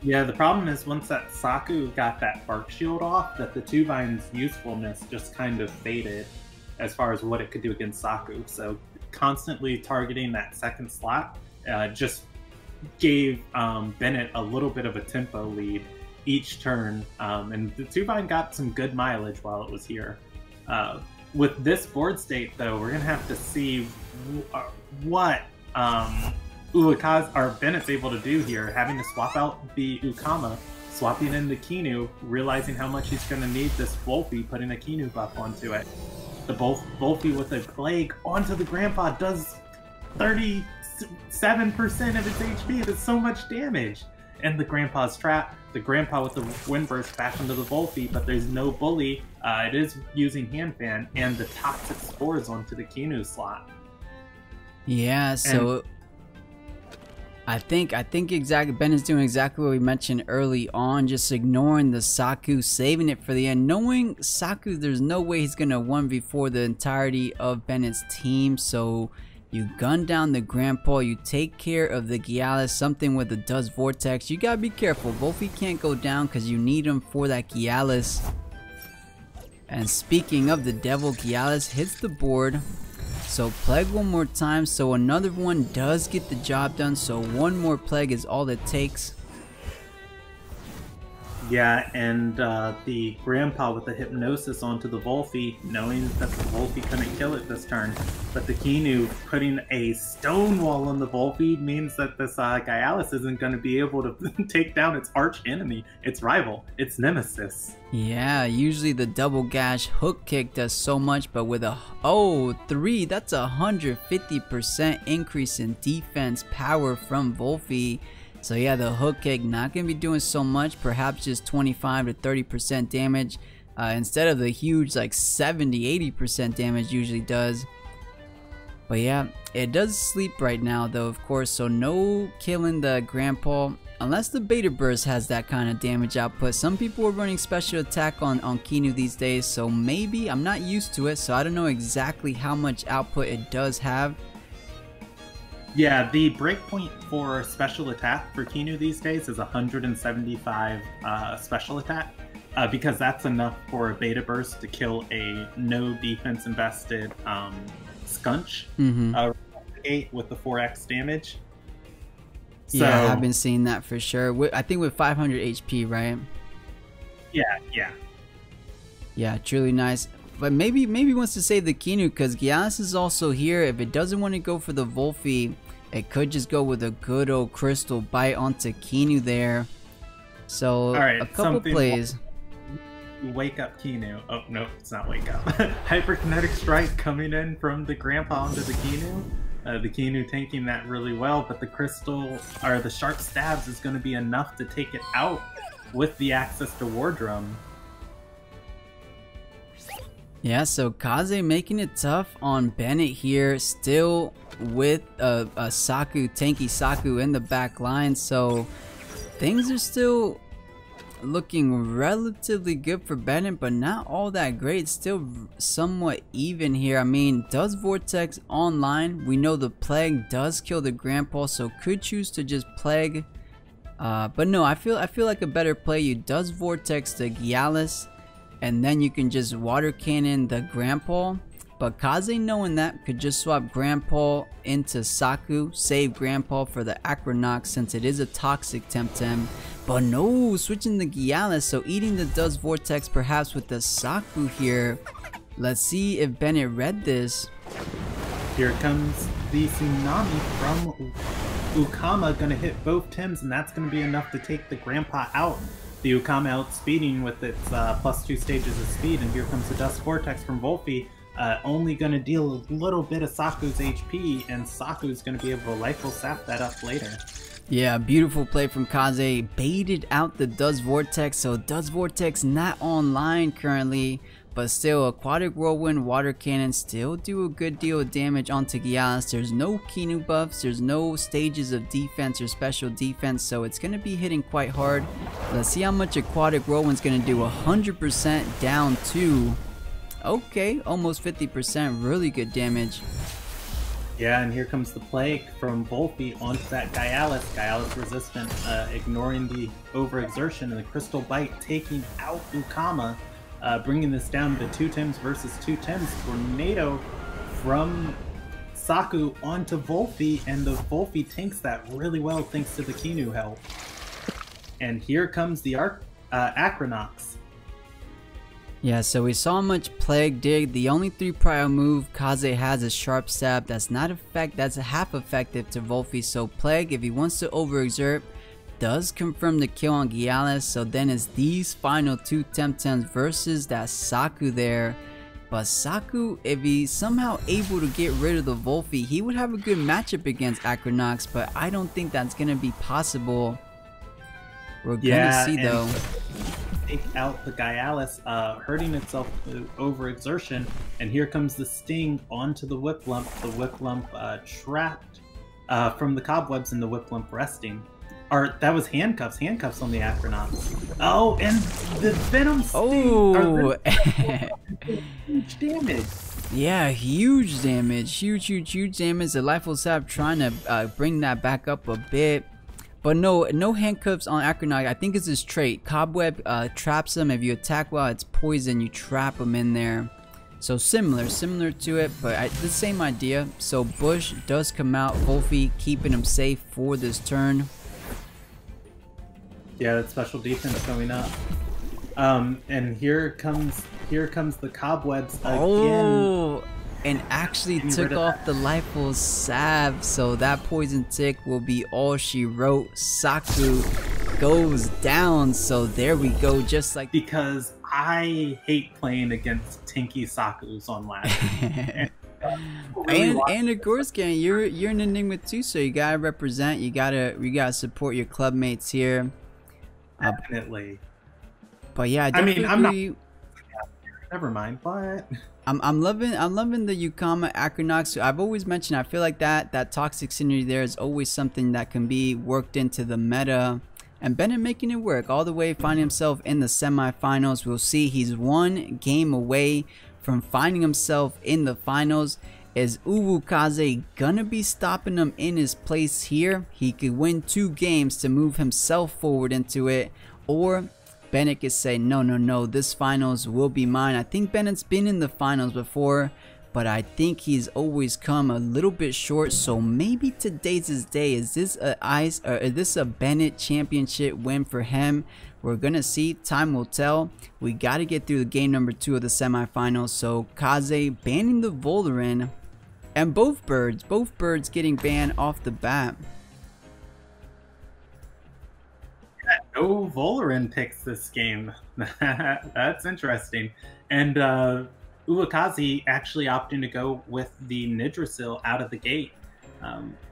Yeah, the problem is once that Saku got that Bark Shield off, that the Tuvine's usefulness just kind of faded as far as what it could do against Saku. So constantly targeting that second slot just gave Bennett a little bit of a tempo lead each turn, and the Tuvine got some good mileage while it was here. With this board state, though, we're going to have to see what Uwukaze or Bennett's able to do here, having to swap out the Uwukaze, swapping in the Kinu, realizing how much he's going to need this Wolfie, putting a Kinu buff onto it. The Wolfie with a Plague onto the Grandpa does 37% of its HP. That's so much damage. And the Grandpa's trapped. The Grandpa with the Windburst back into the Wolfie, but there's no Bully. It is using Hand Fan, and the Toxic Spores onto the Kinu slot. Yeah, so I think exactly Ben is doing exactly what we mentioned early on, just ignoring the Saku, saving it for the end, knowing Saku there's no way he's gonna 1v4 the entirety of Bennett's team. So you gun down the Grandpa, you take care of the Gyalis, something with the Dust Vortex. You gotta be careful, Wolfie can't go down because you need him for that Gyalis. And speaking of the Devil, Gyalis hits the board. So Plague one more time, so another one does get the job done, so one more Plague is all it takes. Yeah, and the grandpa with the hypnosis onto the Volphy, knowing that the Volphy couldn't kill it this turn. But the Kinu putting a stone wall on the Volphy means that this Gyalis isn't going to be able to take down its arch enemy, its rival, its nemesis. Yeah, usually the double gash hook kick does so much, but with a 3, that's 150% increase in defense power from Volphy. So yeah, the hook kick not going to be doing so much, perhaps just 25 to 30% damage instead of the huge like 70-80% damage usually does. But yeah, it does sleep right now though, of course, so no killing the grandpa unless the beta burst has that kind of damage output. Some people are running special attack on Kinu these days, so maybe, I'm not used to it, so I don't know exactly how much output it does have. Yeah, the breakpoint for special attack for Kinu these days is 175 special attack, because that's enough for a beta burst to kill a no defense invested Skunch with the 4x damage. So, yeah, I've been seeing that for sure. I think with 500 HP, right? Yeah, truly nice. But maybe wants to save the Kinu because Gyalis is also here. If it doesn't want to go for the Volphy, it could just go with a good old crystal bite onto Kinu there. So a couple plays. Wake up Kinu. Oh no, it's not wake up. Hyperkinetic strike coming in from the grandpa onto the Kinu. The Kinu tanking that really well, but the crystal or the sharp stabs is going to be enough to take it out with the access to War Drum. Yeah, so Kaze making it tough on Bennett here, still with a Saku, tanky Saku in the back line, so things are still looking relatively good for Bennett, but not all that great. Still somewhat even here. I mean, does Vortex online? We know the Plague does kill the grandpa, so could choose to just Plague. But no, I feel like a better play. You does Vortex to Gyalis, and then you can just water cannon the grandpa. But Kaze, knowing that, could just swap grandpa into Saku, save grandpa for the Acronox since it is a toxic Temtem. But no, switching the Gyalis, so eating the Dust Vortex perhaps with the Saku here. Let's see if Bennett read this. Here comes the Tsunami from Ukama, gonna hit both Tims, and that's gonna be enough to take the grandpa out. The Ukama outspeeding with its +2 stages of speed, and here comes the Dust Vortex from Volphy. Only going to deal a little bit of Saku's HP, and Saku's going to be able to Life Sap that up later. Yeah, beautiful play from Kaze. Baited out the Dust Vortex, so Dust Vortex not online currently, but still Aquatic Whirlwind, Water Cannon still do a good deal of damage onto Gyalis. There's no Kinu buffs, there's no stages of defense or special defense, so it's going to be hitting quite hard. Let's see how much Aquatic Whirlwind's going to do. 100% down to... okay, almost 50%, really good damage. Yeah, and here comes the Plague from Volphy onto that Gyalis. Gyalis resistant, ignoring the overexertion, and the Crystal Bite taking out Ukama, bringing this down to 2 Tims versus 2 Tims. Tornado from Saku onto Volphy, and the Volphy tanks that really well thanks to the Kinu help. And here comes the Acronox. Yeah, so we saw how much Plague did. The only 3 prior move Kaze has is Sharp Stab. That's half effective to Volphy. So Plague, if he wants to overexert, does confirm the kill on Gyalis. So then it's these final 2 Temtems versus that Saku there. But Saku, if he's somehow able to get rid of the Volphy, he would have a good matchup against Acronox, but I don't think that's going to be possible. We're gonna see though. Take out the Gyalis, hurting itself overexertion, and here comes the Sting onto the Whiplump. The Whiplump trapped from the cobwebs, and the Whiplump resting. Or that was handcuffs on the Acronox. Oh, and the Venom Sting. Oh, huge damage. Yeah, huge damage, huge damage. The Life Sap trying to bring that back up a bit. But no handcuffs on Acronox. I think it's his trait. Cobweb traps him. If you attack while it's poison, you trap him in there. So similar to it, but the same idea. So Bush does come out. Volphy keeping him safe for this turn. Yeah, that special defense going up. And here comes the cobwebs again. Oh, and actually took off the Life's salve, so that poison tick will be all she wrote. Saku goes down, so there we go, just like because I hate playing against Tinky Sakus on ladder. and of course, Ken, you're an Enigma too, so you gotta represent. You gotta support your club mates here. Definitely. But yeah, I mean, I'm not. Never mind. What? I'm loving the Ukama Acronox. I've always mentioned I feel like that toxic synergy there is always something that can be worked into the meta. And Bennett making it work all the way, finding himself in the semifinals. We'll see, he's one game away from finding himself in the finals. Is uwukaze gonna be stopping him in his place here? He could win 2 games to move himself forward into it, or Bennett could say, no, this finals will be mine. I think Bennett's been in the finals before, but I think he's always come a little bit short. So maybe today's his day. Is this a Bennett championship win for him? We're gonna see. Time will tell. We got to get through the game number 2 of the semifinals. So Kaze banning the Voldrin, and both birds getting banned off the bat. No Voldrin picks this game. That's interesting. And uwukaze actually opting to go with the Nidrasil out of the gate.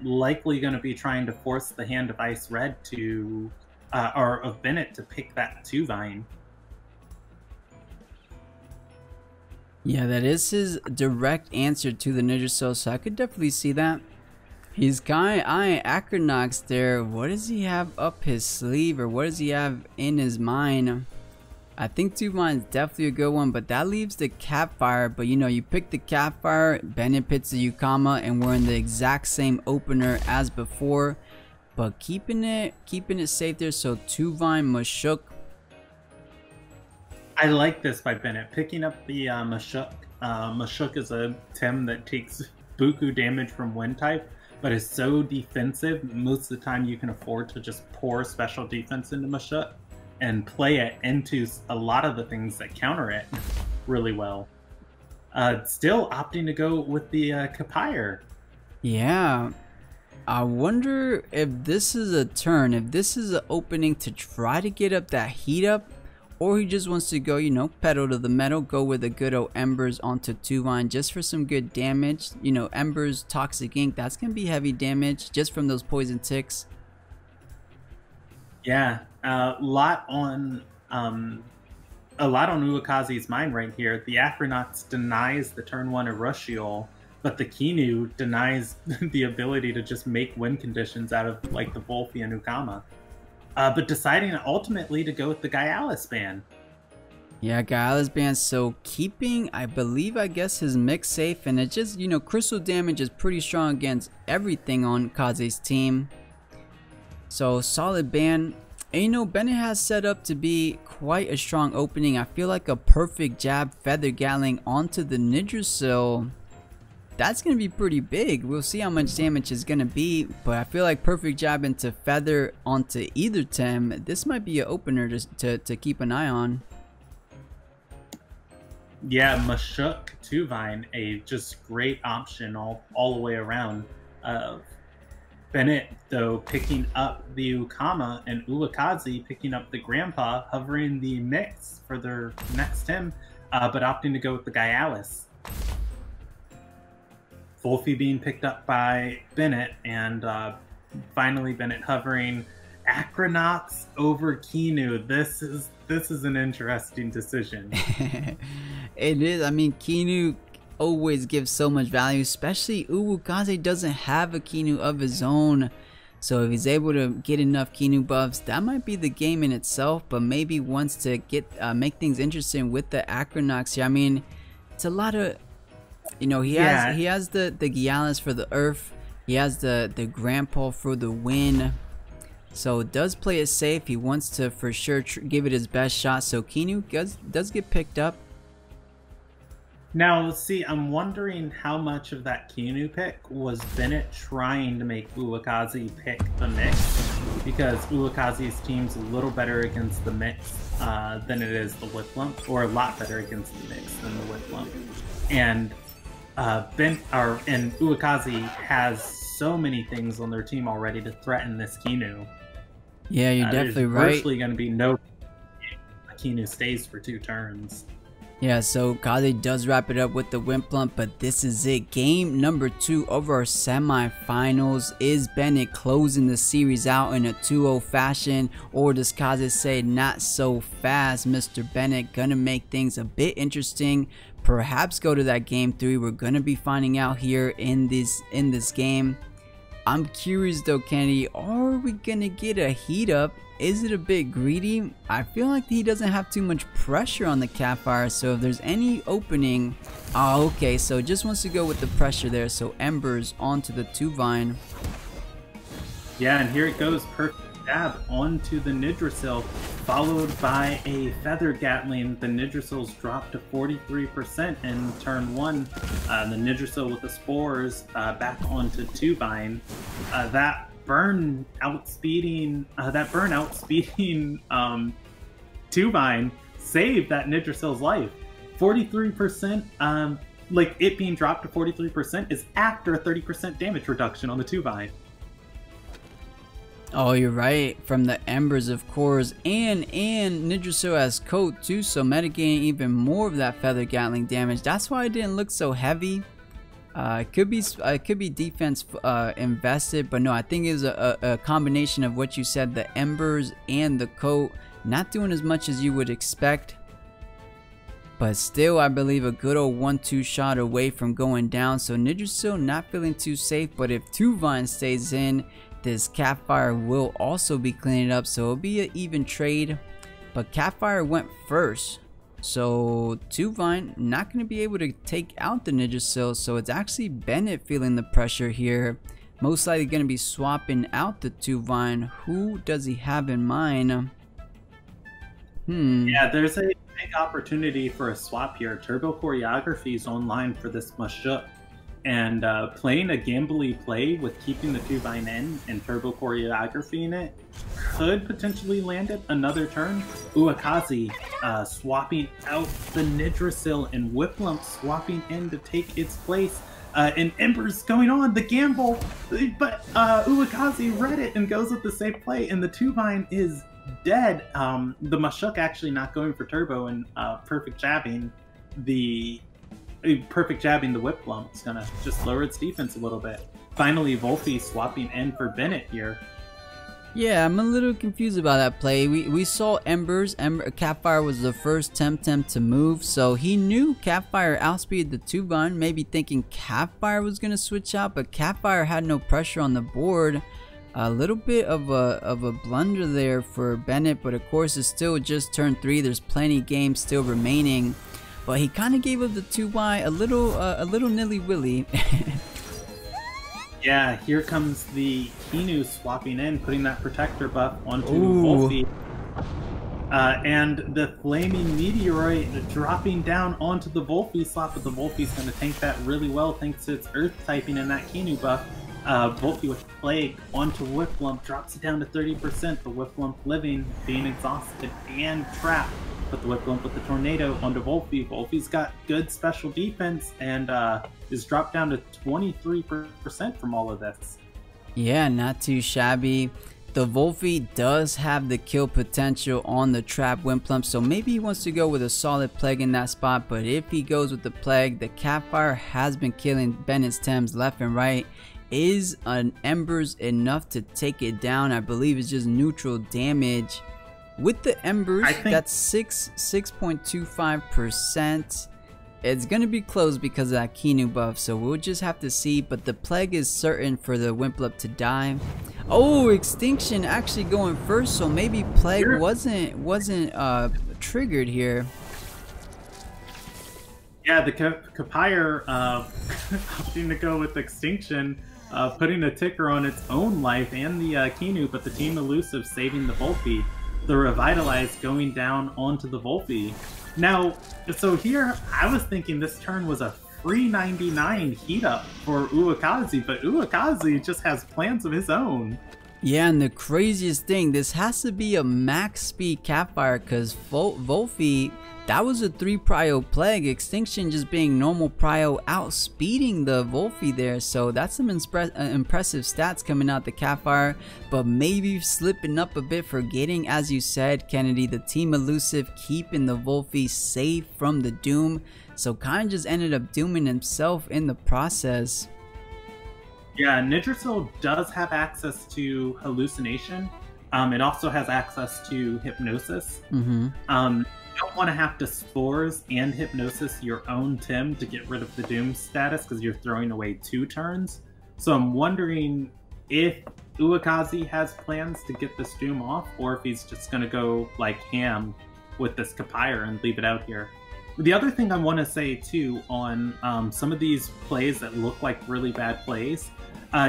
Likely going to be trying to force the hand of Ice Red to, or of Bennett to pick that 2 Vine. Yeah, that is his direct answer to the Nidrasil, so I could definitely see that. He's kind of eyeing Acronox there. What does he have up his sleeve, or what does he have in his mind? I think 2 Vine is definitely a good one, but that leaves the Capfire. But you know, you pick the Capfire, Bennett picks the Ukama, and we're in the exact same opener as before. But keeping it safe there. So 2 Vine Mashuk. I like this by Bennett picking up the Mashuk. Mashuk is a Tem that takes buku damage from wind type, but is so defensive. Most of the time you can afford to just pour special defense into Mashuk and play it into a lot of the things that counter it really well. Still opting to go with the Kapire. Yeah, I wonder if this is a turn, if this is an opening to try to get up that heat up, or he just wants to go, you know, pedal to the metal, go with the good old Embers onto 2 Vine just for some good damage. You know, Embers, Toxic Ink, that's going to be heavy damage just from those poison ticks. Yeah, a lot on uwukaze's mind right here. The Acronox denies the turn 1 Erushiol, but the Kinu denies the ability to just make win conditions out of like the Volphy and Ukama. But deciding ultimately to go with the Gaialis ban. Yeah, Gaialis ban, so keeping, I guess his mix safe, and it just, you know, crystal damage is pretty strong against everything on Kaze's team. So solid ban. And you know, Bennett has set up to be quite a strong opening. I feel like a perfect jab Feather Gatling onto the Nidrasil. That's going to be pretty big. We'll see how much damage is going to be, but I feel like perfect jab into Feather onto either Tem. This might be an opener to keep an eye on. Yeah, Mashuk 2 Vine, a just great option all the way around. Bennett, though, picking up the Ukama, and uwukaze picking up the Grandpa, hovering the mix for their next Tem, but opting to go with the Gaialis. Volphy being picked up by Bennett, and finally Bennett hovering Acronox over Kinu. This is an interesting decision. It is. I mean, Kinu always gives so much value, especially uwukaze doesn't have a Kinu of his own. So if he's able to get enough Kinu buffs, that might be the game in itself. But maybe wants to get make things interesting with the Acronox here. I mean, it's a lot of, you know, he has the Gaialis for the Earth. He has the Grandpa for the win. So does play it safe. He wants to for sure give it his best shot. So Kinu does get picked up. Now, see, I'm wondering how much of that Kinu pick was Bennett trying to make uwukaze pick the mix, because uwukaze's team's a little better against the mix than it is the Whiplump, or a lot better against the mix than the Whiplump. And uwukaze has so many things on their team already to threaten this Kinu. Yeah, you're definitely right. There's virtually going to be no Kinu stays for 2 turns. Yeah, so Kaze does wrap it up with the Whiplump, but this is it. Game number 2 of our semifinals. Is Bennett closing the series out in a 2-0 fashion, or does Kaze say not so fast? Mr. Bennett gonna make things a bit interesting. Perhaps go to that game 3. We're gonna be finding out here in this game. I'm curious though, Kennedy, are we gonna get a heat up? Is it a bit greedy? I feel like he doesn't have too much pressure on the Catfire, so if there's any opening... Oh, okay, so just wants to go with the pressure there, so Embers onto the 2-Vine. Yeah, and here it goes, perfect jab onto the Nidrasil, followed by a Feather Gatling. The Nidrasil's dropped to 43% in turn 1. The Nidrasil with the Spores back onto 2-Vine. That burn outspeeding 2-Vine saved that Nidrasil's life. 43%, like it being dropped to 43% is after a 30% damage reduction on the 2-Vine. Oh, you're right. From the Embers, of course, and Nidrasil has coat too, so mitigating even more of that Feather Gatling damage. That's why it didn't look so heavy. It could be defense invested, but no, I think it's a combination of what you said, the Embers and the coat not doing as much as you would expect. But still, I believe a good old 1-2 shot away from going down. So Nidrasil not feeling too safe, but if 2-Vine stays in, this Catfire will also be cleaning up, so it'll be an even trade. But Catfire went first, so 2-Vine not going to be able to take out the Nidrasil, so it's actually Bennett feeling the pressure here. Most likely going to be swapping out the 2-Vine. Who does he have in mind? Yeah, there's a big opportunity for a swap here. Turbo Choreography is online for this Mashuk. And playing a gambly play with keeping the 2-Vine in and Turbo Choreography in it could potentially land it another turn. uwukaze swapping out the Nidrasil and Whiplump swapping in to take its place. And Embers going on the gamble, but uwukaze read it and goes with the safe play, and the 2-Vine is dead. The Mashuk actually not going for Turbo and perfect jabbing the Whiplump is gonna just lower its defense a little bit. Finally, Volfi swapping in for Bennett here. Yeah, I'm a little confused about that play. We saw Embers. Catfire was the first Temtem to move, so he knew Catfire outspeeded the 2-Vine, maybe thinking Catfire was gonna switch out, but Catfire had no pressure on the board. A little bit of a blunder there for Bennett, but of course it's still just turn 3. There's plenty games still remaining. But he kind of gave up the 2-Y a little nilly-willy. Yeah, here comes the Kinu swapping in, putting that protector buff onto Volfi. And the Flaming Meteoroid dropping down onto the Volfi slot, but the Volfi's going to tank that really well thanks to its Earth typing and that Kinu buff. Volfi with Plague onto Whiplump drops it down to 30%. The Whiplump living, being exhausted and trapped. But the Whiplump with the Tornado onto Volfi. Volfi's got good special defense and is dropped down to 23% from all of this. Yeah, not too shabby. The Volfi does have the kill potential on the trap Whiplump, so maybe he wants to go with a solid Plague in that spot. But if he goes with the Plague, the Catfire has been killing Bennett's Thames left and right. Is an Embers enough to take it down? I believe it's just neutral damage. With the Embers, that's 6.25%. It's going to be close because of that Kinu buff, so we'll just have to see. But the Plague is certain for the Whiplump to die. Oh, Extinction actually going first, so maybe Plague wasn't triggered here. Yeah, the Capire opting to go with Extinction, putting a ticker on its own life and the Kinu, but the Team Elusive saving the Volfi. The Revitalize going down onto the Volfi. Now, so here, I was thinking this turn was a free 99 heat up for uwukaze, but uwukaze just has plans of his own. Yeah, and the craziest thing, this has to be a max speed Catfire, because Wolfie, that was a 3 prio plague. Extinction just being normal prio, outspeeding the Wolfie there. So that's some impressive stats coming out the Catfire, but maybe slipping up a bit, forgetting, as you said, Kennedy, the Team Elusive keeping the Wolfie safe from the doom. So kind of just ended up dooming himself in the process. Yeah, Nidrasil does have access to hallucination. It also has access to hypnosis. You don't want to have to spores and hypnosis your own Tim to get rid of the doom status, because you're throwing away 2 turns. So I'm wondering if uwukaze has plans to get this doom off, or if he's just going to go like ham with this Kapire and leave it out here. The other thing I want to say too on some of these plays that look like really bad plays,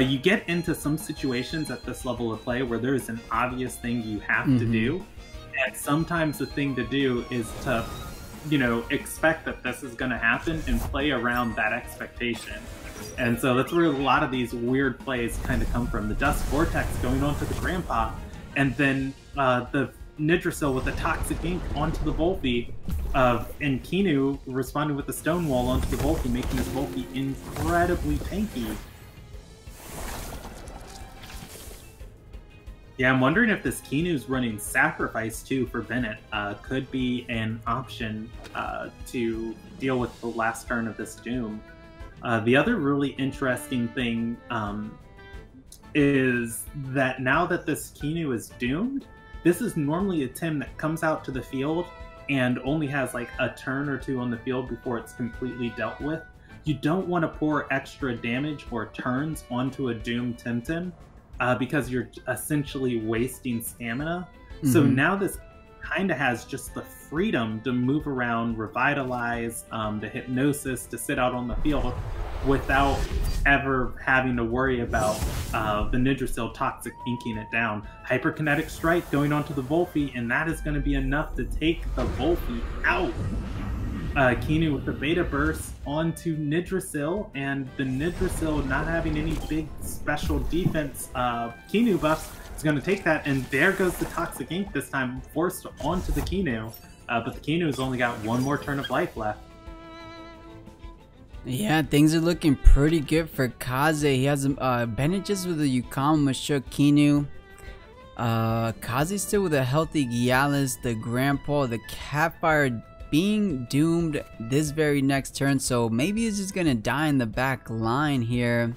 you get into some situations at this level of play where there's an obvious thing you have to do, and sometimes the thing to do is to, you know, expect that this is going to happen and play around that expectation. And so that's where a lot of these weird plays kind of come from. The Dust Vortex going onto the Grandpa, and then the Nidrasil with the Toxic Ink onto the Volpe, and Kinu responding with the Stonewall onto the Volpe, making this Volpe incredibly tanky. Yeah, I'm wondering if this Kinu's running Sacrifice too for Bennett. Could be an option to deal with the last turn of this Doom. The other really interesting thing is that now that this Kinu is doomed, this is normally a Tim that comes out to the field and only has like a turn or 2 on the field before it's completely dealt with. You don't want to pour extra damage or turns onto a doomed Temtem, because you're essentially wasting stamina. So now this kind of has just the freedom to move around, revitalize, the hypnosis, to sit out on the field without ever having to worry about the Nidrasil Toxic inking it down. Hyperkinetic Strike going onto the Volpe, and that is going to be enough to take the Volpe out. Kinu with the Beta Burst onto Nidrasil, and the Nidrasil not having any big special defense Kinu buffs is going to take that, and there goes the Toxic Ink this time, forced onto the Kinu. But the Kinu has only got 1 more turn of life left. Yeah, things are looking pretty good for Kaze. He has Bennett just with the Yukama Mashuk Kinu. Kaze still with a healthy Gyalis, the Grandpa, the Catfire being doomed this very next turn, so maybe he's just gonna die in the back line here.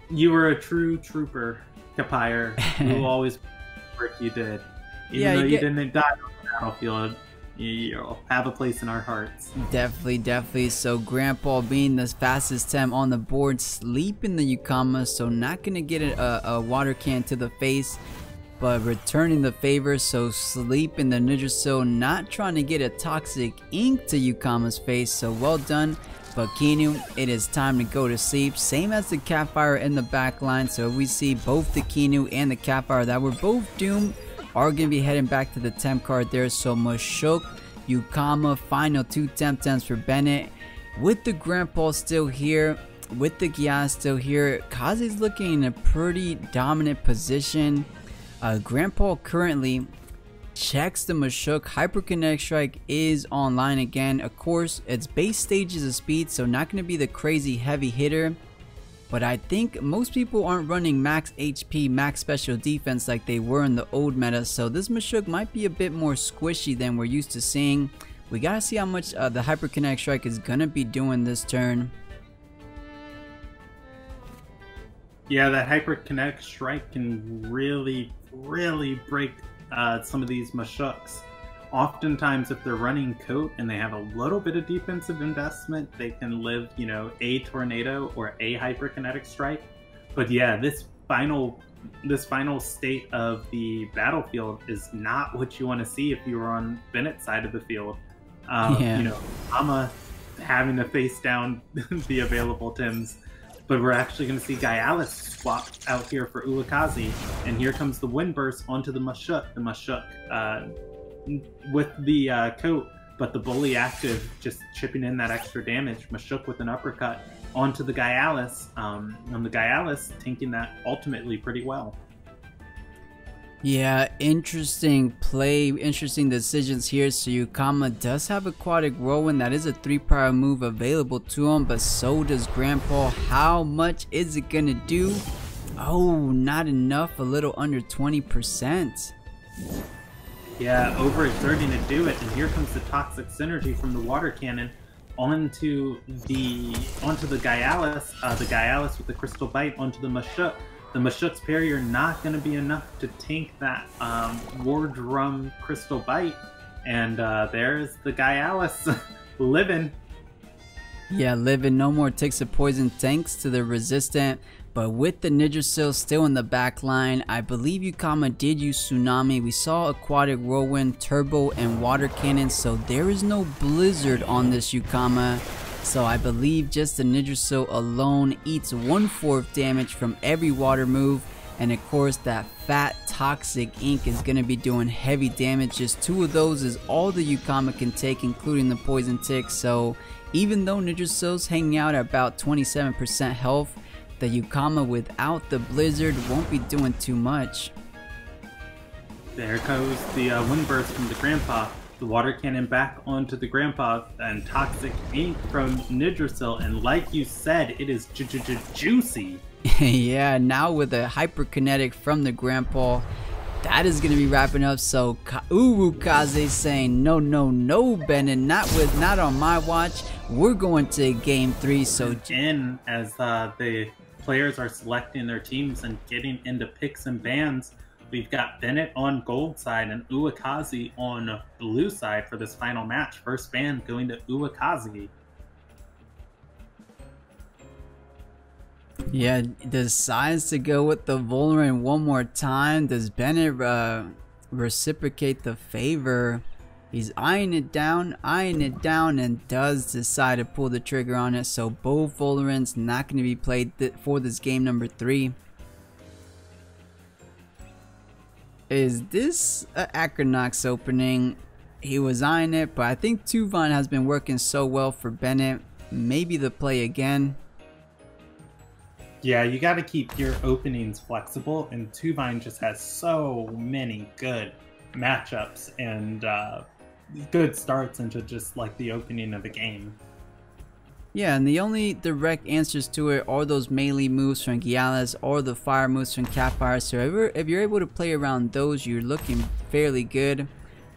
You were a true trooper, Kapire. You always work you did. Even though you didn't die on the battlefield, you'll have a place in our hearts. Definitely. So Grandpa being the fastest Tem on the board, sleeping the Yukama, so not gonna get a water can to the face, but returning the favor. So sleep in the Nidrasil, not trying to get a Toxic Ink to Yukama's face, so well done. But Kinu, it is time to go to sleep, same as the Catfire in the back line. So we see both the Kinu and the Catfire that were both doomed are going to be heading back to the temp card there. So Mashuk, Yukama, final 2 temtems for Bennett, with the Grandpa still here, with the Gya still here. Kaze's looking in a pretty dominant position. Grandpa currently checks the Mashuk. Hyperkinetic Strike is online again. Of course, it's base stages of speed, so not going to be the crazy heavy hitter. But I think most people aren't running max HP, max special defense like they were in the old meta. So this Mashuk might be a bit more squishy than we're used to seeing. We gotta see how much the Hyperkinetic Strike is gonna be doing this turn. Yeah, that Hyperkinetic Strike can really break some of these Mashuks. Oftentimes, if they're running Coat and they have a little bit of defensive investment, they can live, you know, a Tornado or a Hyperkinetic Strike. But yeah, this final state of the battlefield is not what you want to see if you were on Bennett's side of the field. You know, Ama having to face down the available Tims. But we're actually going to see Gyalis swap out here for uwukaze. And here comes the Wind Burst onto the Mashuk. The Mashuk with the Coat, but the Bully active just chipping in that extra damage. Mashuk with an uppercut. onto the Gyalis, and the Gyalis tanking that ultimately pretty well. Yeah, interesting play, interesting decisions here. So Ukama does have Aquatic Whirlwind. That is a 3-power move available to him, but so does Grandpa. How much is it gonna do? Oh, not enough, a little under 20%. Yeah, overexerting to do it, and here comes the toxic synergy from the water cannon onto the Gyalis, the Gyalis with the crystal bite onto the Mashuk. The Mashuk's parrier not going to be enough to tank that War Drum crystal bite, and there's the Gyalis living. Yeah, living. No more ticks of poison thanks to the resistant. But with the Nidrasil still in the back line, I believe Ukama did use Tsunami. We saw Aquatic Whirlwind, Turbo, and Water Cannon, so there is no Blizzard on this Ukama. So I believe just the Nidrasil alone eats 1/4 damage from every water move. And of course that fat Toxic Ink is going to be doing heavy damage. Just 2 of those is all the Ukama can take, including the Poison Tick. So even though Nidrasil's hanging out at about 27% health, the Ukama without the Blizzard won't be doing too much. There goes the Wind Burst from the Grandpa. The Water Cannon back onto the Grandpa, and Toxic Ink from Nidrasil. And like you said, it is juicy. Yeah, now with a Hyperkinetic from the Grandpa, that is going to be wrapping up. So uwukaze saying no, no, no, Bennett, not on my watch. We're going to game 3. So in as the players are selecting their teams and getting into picks and bans, we've got Bennett on gold side and uwukaze on blue side for this final match. First ban going to uwukaze. Yeah, decides to go with the Vulnerant one more time. Does Bennett reciprocate the favor? He's eyeing it down, and does decide to pull the trigger on it. So both Vulnerants not going to be played for this game number 3. Is this an Acronox opening? He was eyeing it, but I think Tuvine has been working so well for Bennett. Maybe the play again. Yeah, you got to keep your openings flexible, and Tuvine just has so many good matchups and good starts into just like the opening of the game. Yeah, and the only direct answers to it are those melee moves from Gyalis or the fire moves from Catfire. So if you're able to play around those, you're looking fairly good.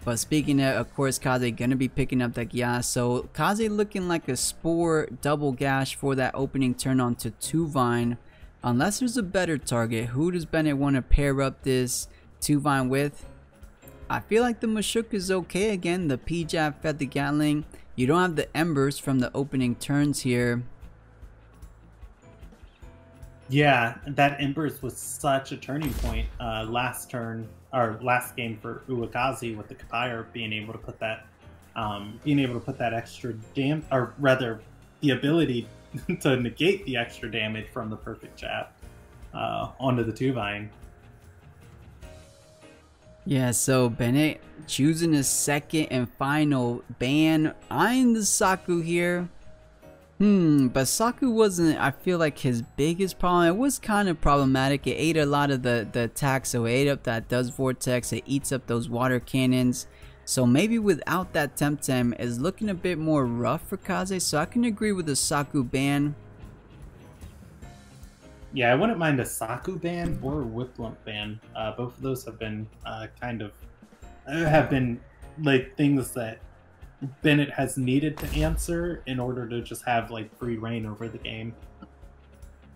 But speaking of course, Kaze gonna be picking up that Gyalis. So Kaze looking like a Spore double gash for that opening turn on to Tuvine. Unless there's a better target, who does Bennett want to pair up this Tuvine with? I feel like the Mashuk is okay again. The P-Jab fed the Gatling. You don't have the Embers from the opening turns here. Yeah, that Embers was such a turning point last turn, or last game for uwukaze, with the Kapire being able to put that extra or rather the ability to negate the extra damage from the perfect jab onto the Tuvine. Yeah, so Bennett choosing his second and final ban, eyeing the Saku here. But Saku wasn't, I feel like, his biggest problem. It was kind of problematic. It ate a lot of the attacks, so it ate up that does Vortex, it eats up those water cannons. So maybe without that Temtem is looking a bit more rough for Kaze, so I can agree with the Saku ban. Yeah, I wouldn't mind a Saku ban or a Whiplump ban. Both of those have been like things that Bennett has needed to answer in order to just have like free reign over the game.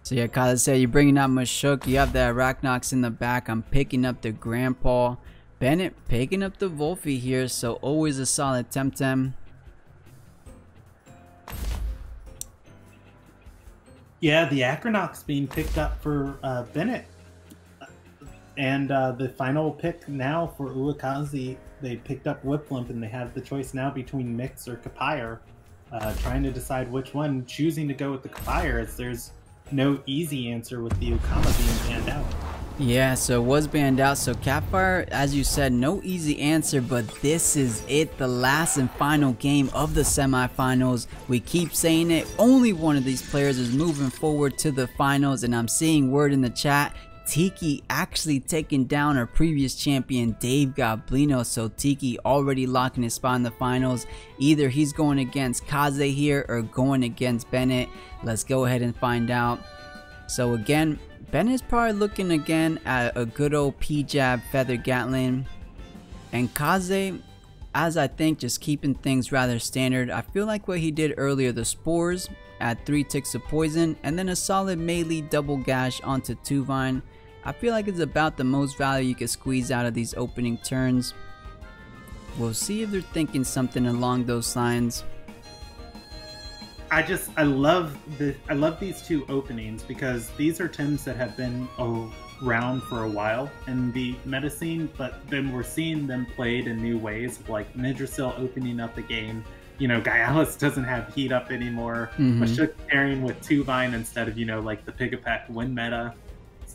So yeah, Kaze said you're bringing out Mashuk, you have the Arachnox in the back, I'm picking up the Grandpa. Bennett picking up the Wolfie here, so always a solid Temtem. Yeah, the Acronox being picked up for Bennett. And the final pick now for uwukaze, they picked up Whiplump, and they have the choice now between Mix or Kapire. Trying to decide which one, choosing to go with the Kapire, as there's no easy answer with the Ukama being panned out. Yeah, so it was banned out. So Catfire, as you said, no easy answer, but this is it, the last and final game of the semifinals. We keep saying it, only one of these players is moving forward to the finals, and I'm seeing word in the chat, Tiki actually taking down our previous champion Dave Goblino. So Tiki already locking his spot in the finals. Either he's going against Kaze here or going against Bennett. Let's go ahead and find out. So again, Bennett's probably looking again at a good old P-Jab Feather Gatling, and Kaze, as I think, just keeping things rather standard. I feel like what he did earlier, the Spores, add 3 ticks of poison, and then a solid melee double gash onto 2 Vine. I feel like it's about the most value you can squeeze out of these opening turns. We'll see if they're thinking something along those lines. I love these 2 openings because these are Tems that have been around for a while in the meta scene, but then we're seeing them played in new ways, like Nidrasil opening up the game. You know, Gyalis doesn't have heat up anymore. Mashuk pairing with 2 Vine instead of, you know, like the Pigapec win meta.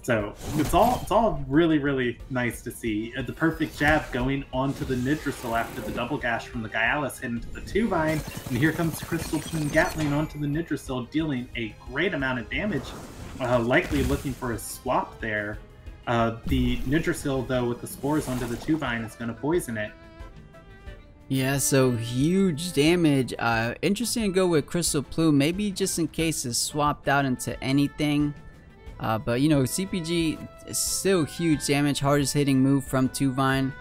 So it's all really, really nice to see. The perfect jab going onto the Nidrasil after the double gash from the Gyalis hitting to the 2 Vine, and here comes Crystal Plume Gatling onto the Nidrasil, dealing a great amount of damage, likely looking for a swap there. The Nidrasil, though, with the Spores onto the 2 Vine is going to poison it. Yeah, so huge damage. Interesting to go with Crystal Plume, maybe just in case it's swapped out into anything. But you know, CPG is still huge damage, hardest hitting move from 2 Vine.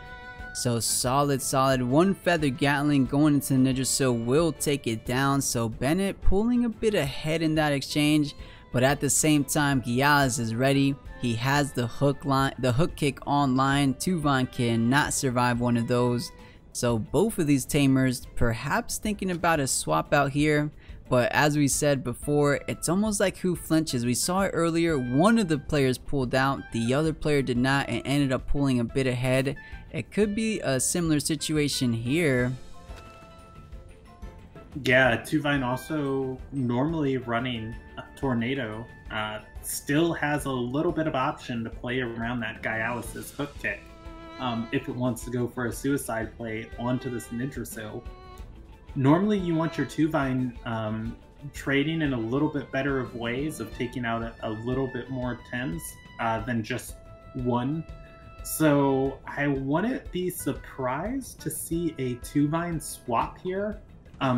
So solid. 1 Feather Gatling going into Nidrasil will take it down. So Bennett pulling a bit ahead in that exchange, but at the same time, Gyalis is ready. He has the hook kick online. 2 Vine cannot survive one of those. So both of these tamers perhaps thinking about a swap out here. But as we said before, it's almost like who flinches. We saw it earlier, one of the players pulled out, the other player did not, and ended up pulling a bit ahead. It could be a similar situation here. Yeah, 2 Vine also normally running a Tornado, still has a little bit of option to play around that Gyalis' hook kick if it wants to go for a suicide play onto this Nidrasil. Normally you want your 2 Vine trading in a little bit better of ways of taking out a little bit more Tems than just 1. So I wouldn't be surprised to see a 2 Vine swap here,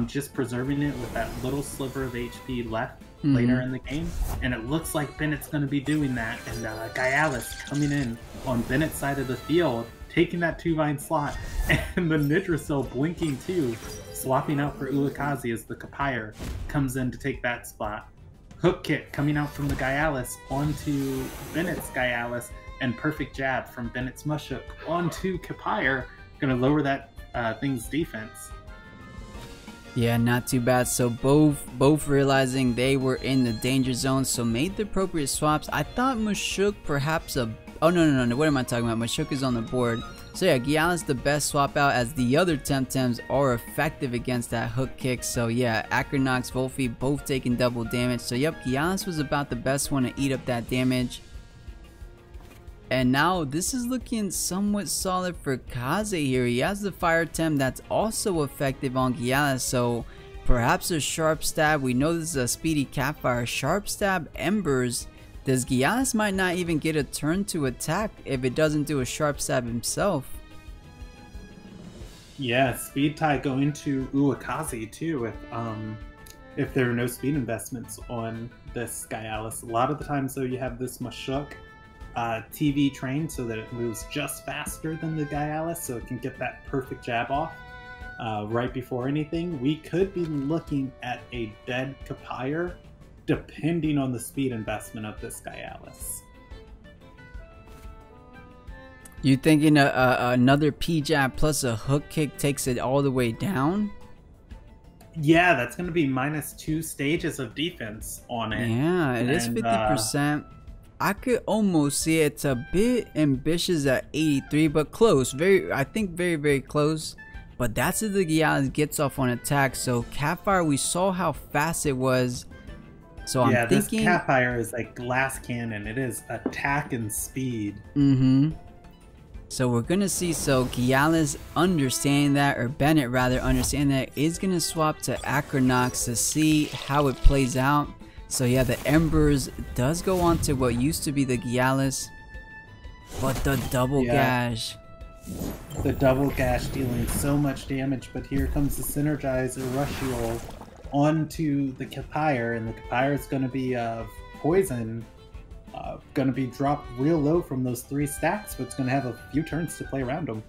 just preserving it with that little sliver of HP left later in the game. And it looks like Bennett's going to be doing that, and Gyalis coming in on Bennett's side of the field, taking that 2 Vine slot, and the Nidrasil blinking too, swapping out for uwukaze as the Kapire comes in to take that spot. Hook kick coming out from the Gyalis onto Bennett's Gyalis, and perfect jab from Bennett's Mushuk onto Kapire, gonna lower that thing's defense. Yeah, not too bad. So both realizing they were in the danger zone, so made the appropriate swaps. I thought Mushuk perhaps oh no, what am I talking about? Mushuk is on the board. So yeah, Gyalis the best swap out, as the other Temtems are effective against that hook kick. So yeah, Akrinox, Volfi both taking double damage. So yep, Gyalis was about the best one to eat up that damage. And now this is looking somewhat solid for Kaze here. He has the Fire Tem that's also effective on Gyalis. So perhaps a Sharp Stab. We know this is a speedy Catfire. Sharp Stab Embers. This Gyalis might not even get a turn to attack if it doesn't do a Sharp Stab himself. Yeah, speed tie going to uwukaze too if there are no speed investments on this Gyalis. A lot of the times though, you have this Mushuk TV trained so that it moves just faster than the Gyalis, so it can get that perfect jab off right before anything. We could be looking at a dead Kapire, depending on the speed investment of this Gyalis. You thinking another P-Jab plus a hook kick takes it all the way down? Yeah, that's going to be -2 stages of defense on it. Yeah, it is 50%. I could almost see it's a bit ambitious at 83, but close. I think very close. But that's if the Gyalis gets off on attack. So Catfire, we saw how fast it was So I'm thinking... this Capire is like glass cannon. It is attack and speed. So we're gonna see, so Gialis understanding that, or Bennett rather understanding that, is gonna swap to Acronox to see how it plays out. So yeah, the Embers does go on to what used to be the Gialis, but the double gash. The double gash dealing so much damage, but here comes the Synergizer Rushiol onto the Capire, and the Capire is going to be poison, going to be dropped real low from those 3 stacks, but it's going to have a few turns to play around them.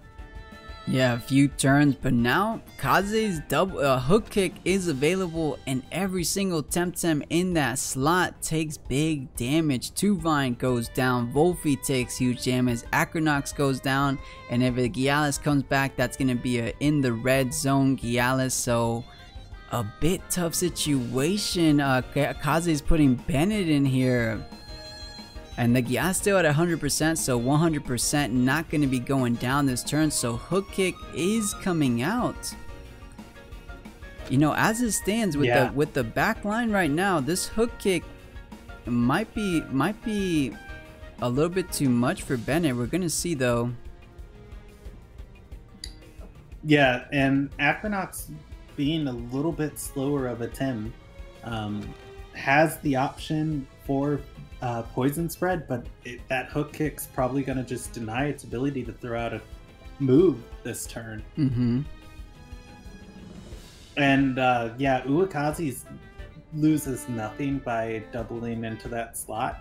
Yeah, a few turns, but now Kaze's double hook kick is available, and every single Temtem in that slot takes big damage. Tuvine goes down, Wolfie takes huge damage, Acronox goes down, and if a Gialis comes back, that's going to be a in the red zone Gialis. So a bit tough situation. Kaze's putting Bennett in here. And the Gialis still at 100%, so 100% not going to be going down this turn. So hook kick is coming out. You know, as it stands with the back line right now, this hook kick might be a little bit too much for Bennett. We're going to see though. Yeah, and Acronox being a little bit slower of a Tem has the option for poison spread, but that hook kick's probably going to just deny its ability to throw out a move this turn. And yeah, uwukaze loses nothing by doubling into that slot.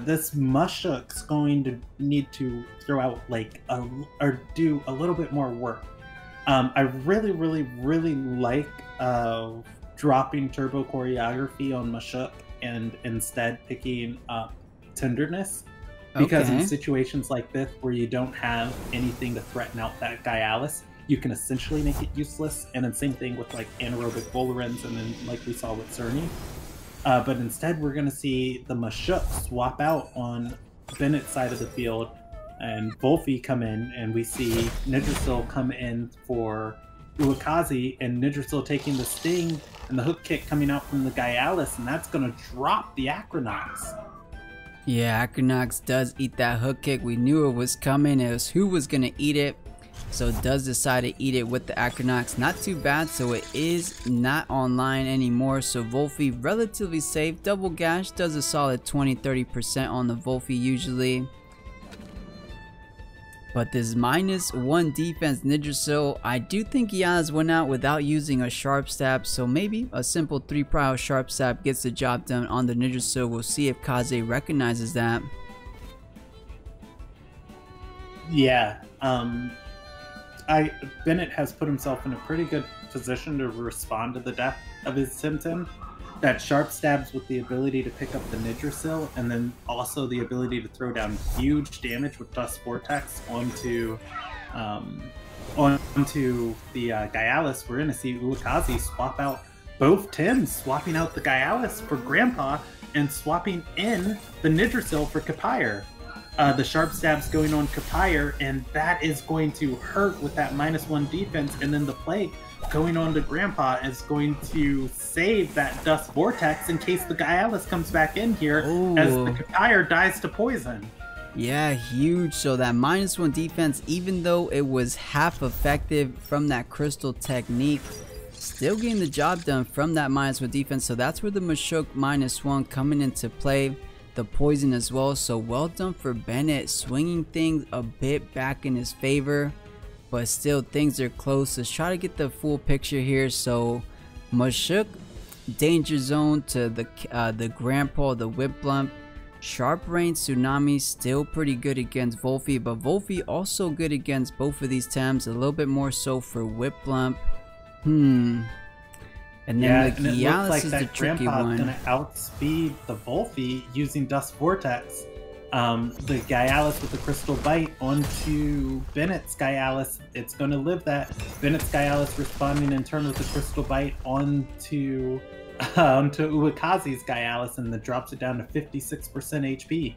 This Mushuk's going to need to throw out like or do a little bit more work. I really like dropping turbo choreography on Mushuk and instead picking up tenderness, because in situations like this where you don't have anything to threaten out that Gialis, you can essentially make it useless. And then same thing with like anaerobic Volerens, and then like we saw with Cerny. But instead we're going to see the Mushuk swap out on Bennett's side of the field, and Wolfie come in, and we see Nidrasil come in for uwukaze, and Nidrasil taking the sting, and the hook kick coming out from the Gialis, and that's going to drop the Acronox. Yeah, Acronox does eat that hook kick. We knew it was coming. It was who was going to eat it. So it does decide to eat it with the Acronox. Not too bad. So it is not online anymore. So Wolfie relatively safe. Double gash does a solid 20-30% on the Wolfie usually. But this -1 defense Nidrasil, I do think Gialis went out without using a sharp stab, so maybe a simple 3 prio sharp stab gets the job done on the Nidrasil. We'll see if Kaze recognizes that. Yeah, Bennett has put himself in a pretty good position to respond to the death of his Temtem. That sharp stabs with the ability to pick up the Nidrasil, and then also the ability to throw down huge damage with Dust Vortex onto the Gialis. We're going to see uwukaze swap out both Tems, swapping out the Gialis for Grandpa and swapping in the Nidrasil for Capire. The sharp stabs going on Capire, and that is going to hurt with that -1 defense, and then the Plague going on to Grandpa is going to save that Dust Vortex in case the Gialis comes back in here. Ooh. As the Capire dies to poison. Yeah, huge. So that -1 defense, even though it was half effective from that crystal technique, still getting the job done from that -1 defense. So that's where the Mushuk -1 coming into play. The poison as well. So well done for Bennett, swinging things a bit back in his favor. But still, things are close. Let's try to get the full picture here. So, Mushuk, danger zone to the Grandpa, the Whip Blunt. Sharp Rain Tsunami, still pretty good against Wolfie. But Wolfie also good against both of these Tems. A little bit more so for Whip Blunt. And then the Gialis is the tricky one. Going to outspeed the Wolfie using Dust Vortex. The Gialis with the Crystal Bite onto Bennett's Gialis. It's going to live that. Bennett's Gialis responding in turn with the Crystal Bite onto uwukaze's Gialis, and that drops it down to 56% HP.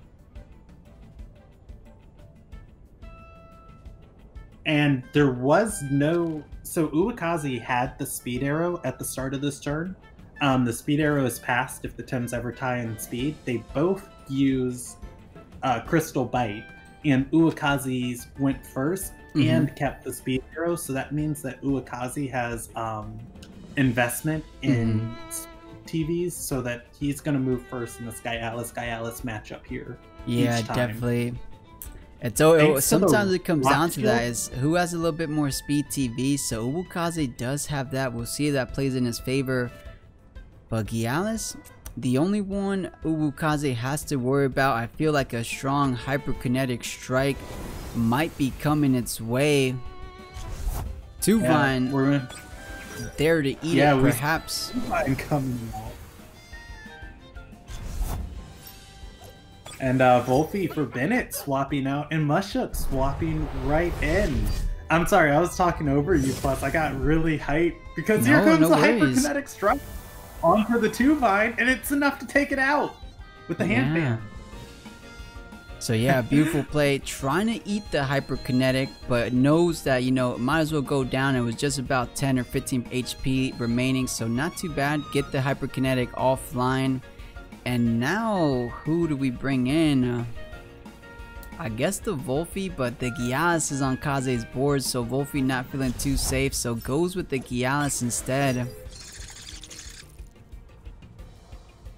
And there was no... So uwukaze had the speed arrow at the start of this turn, the speed arrow is passed if the Tems ever tie in speed. They both use Crystal Bite, and uwukaze's went first and kept the speed arrow, so that means that uwukaze has investment in TVs, so that he's going to move first in the Sky Alice matchup here. Yeah, definitely. Sometimes it comes down to that, is who has a little bit more speed TV. So uwukaze does have that. We'll see if that plays in his favor. But Gialis, the only one uwukaze has to worry about, I feel like a strong hyperkinetic strike might be coming its way. Tuvine, we're there to eat it, perhaps. Tuvine coming out. And Volfi for Bennett swapping out, and Mushuk swapping right in. I'm sorry, I was talking over you, plus I got really hyped because here comes the hyperkinetic strike onto the Tuvine, and it's enough to take it out with the handband. So yeah, beautiful play, trying to eat the hyperkinetic, but knows that, you know, it might as well go down. It was just about 10 or 15 HP remaining, so not too bad. Get the hyperkinetic offline. And now, who do we bring in? I guess the Volfi, but the Gialis is on Kaze's board, so Volfi not feeling too safe, so goes with the Gialis instead.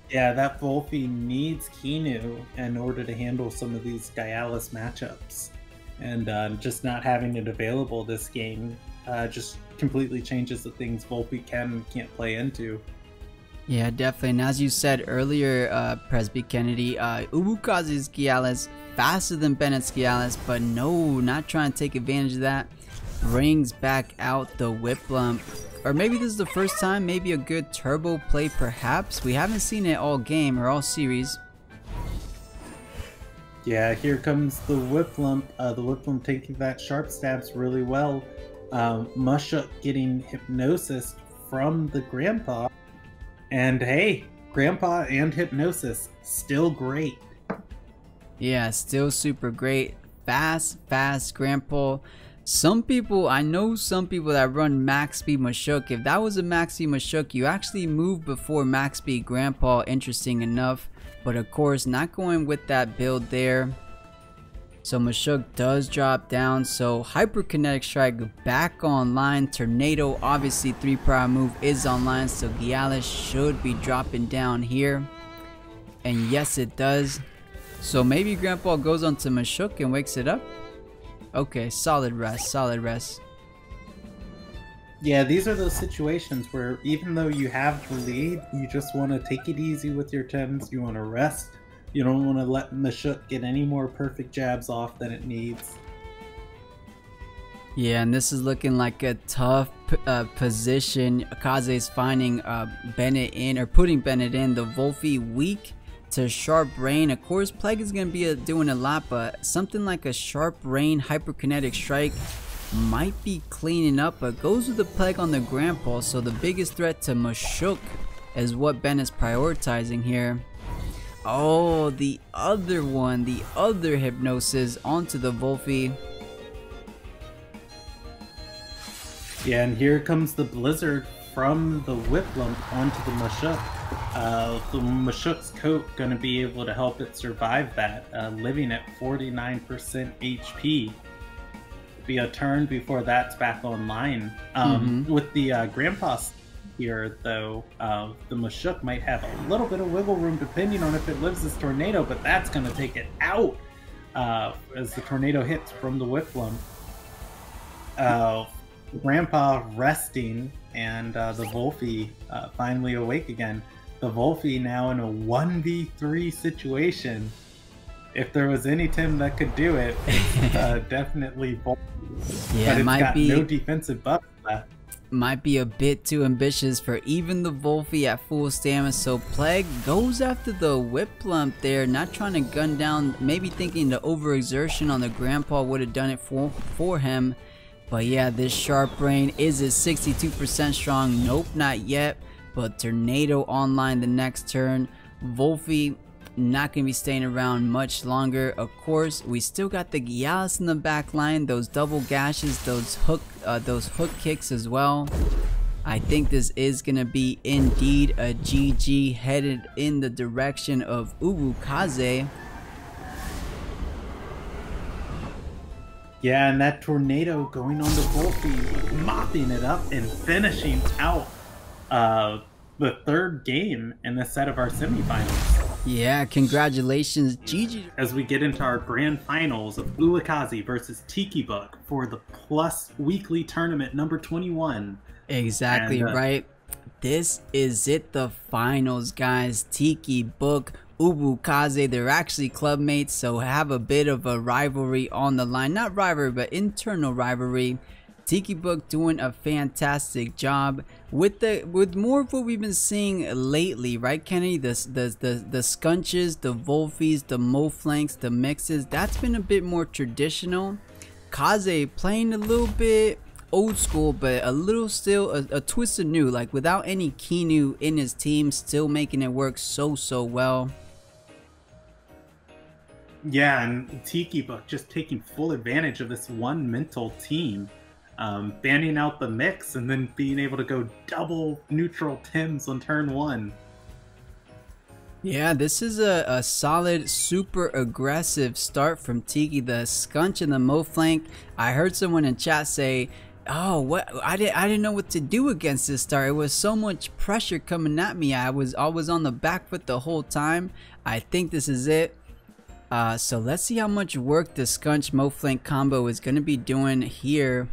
Yeah, that Volfi needs Kinu in order to handle some of these Gialis matchups. And just not having it available this game just completely changes the things Volfi can and can't play into. Yeah, definitely. And as you said earlier, PresBKennedy, uwukaze's Gialis faster than Bennett's Gialis, but no, not trying to take advantage of that. Brings back out the Whiplump. Or maybe this is the first time, maybe a good turbo play perhaps. We haven't seen it all game or all series. Yeah, here comes the Whiplump. The Whiplump taking that sharp stabs really well. Mushuk getting Hypnosis from the Grandpa. And hey, Grandpa and Hypnosis, still great. Yeah, still super great. Fast Grandpa. Some people, I know some people that run max speed Mushuk. If that was a max speed Mushuk, you actually move before max speed Grandpa, interesting enough. But of course, not going with that build there. So Mushuk does drop down, so hyperkinetic strike back online. Tornado, obviously 3-power move is online, so Gialis should be dropping down here. And yes, it does. So maybe Grandpa goes onto Mushuk and wakes it up. Okay, solid rest. Yeah, these are those situations where even though you have the lead, you just want to take it easy with your Tems. You want to rest. You don't want to let Mushuk get any more perfect jabs off than it needs. Yeah, and this is looking like a tough position. Kaze is finding Bennett in, or putting Bennett in. The Volfi weak to Sharp Rain. Of course, Plague is going to be doing a lot, but something like a Sharp Rain hyperkinetic strike might be cleaning up, but goes with the Plague on the Grandpa. So the biggest threat to Mushuk is what Bennett's prioritizing here. Oh, the other one, the other Hypnosis onto the Volfi. Yeah, and here comes the Blizzard from the Whiplump onto the Mushuk. The Mushuk's coat going to be able to help it survive that, living at 49% HP. Be a turn before that's back online. With the Grandpa here, though, the Mushuk might have a little bit of wiggle room depending on if it lives this Tornado, but that's going to take it out as the Tornado hits from the Whiplump. Grandpa resting, and the Volfi finally awake again. The Volfi now in a 1v3 situation. If there was any Tim that could do it, it's definitely Volfi. Yeah, but it might be no defensive buff left. Might be a bit too ambitious for even the Volfi at full stamina, so Plague goes after the Whiplump there, not trying to gun down, maybe thinking the overexertion on the Grandpa would have done it for him. But yeah, this Sharp Rain, is it 62% strong? Nope, not yet. But Tornado online the next turn. Volfi not going to be staying around much longer. Of course, we still got the Gialis in the back line, those double gashes, those hook kicks as well. I think this is going to be indeed a GG, headed in the direction of uwukaze. Yeah, and that tornado going on the Volpe, mopping it up and finishing out the third game in the set of our semifinals. Yeah, congratulations, GG. As we get into our grand finals of uwukaze versus Tikibook for the Plus Weekly Tournament number 21. Exactly right. This is it, the finals, guys. Tikibook, uwukaze, they're actually club mates, so have a bit of a rivalry on the line. Not rivalry, but internal rivalry. Tikibook doing a fantastic job with more of what we've been seeing lately, right, Kennedy? The scunches, the Volfies, the Moflanks, the mixes. That's been a bit more traditional. Kaze playing a little bit old school, but a little still a twist of new, like without any Kinu in his team, still making it work so well. Yeah, and Tikibook just taking full advantage of this one mental team, banning out the mix and then being able to go double neutral Tims on turn 1. Yeah, this is a solid, super aggressive start from Tiki. The scunch and the Moflank. I heard someone in chat say, "Oh, what? I didn't know what to do against this start. It was so much pressure coming at me. I was on the back foot the whole time." I think this is it. So let's see how much work the scunch Moflank combo is going to be doing here.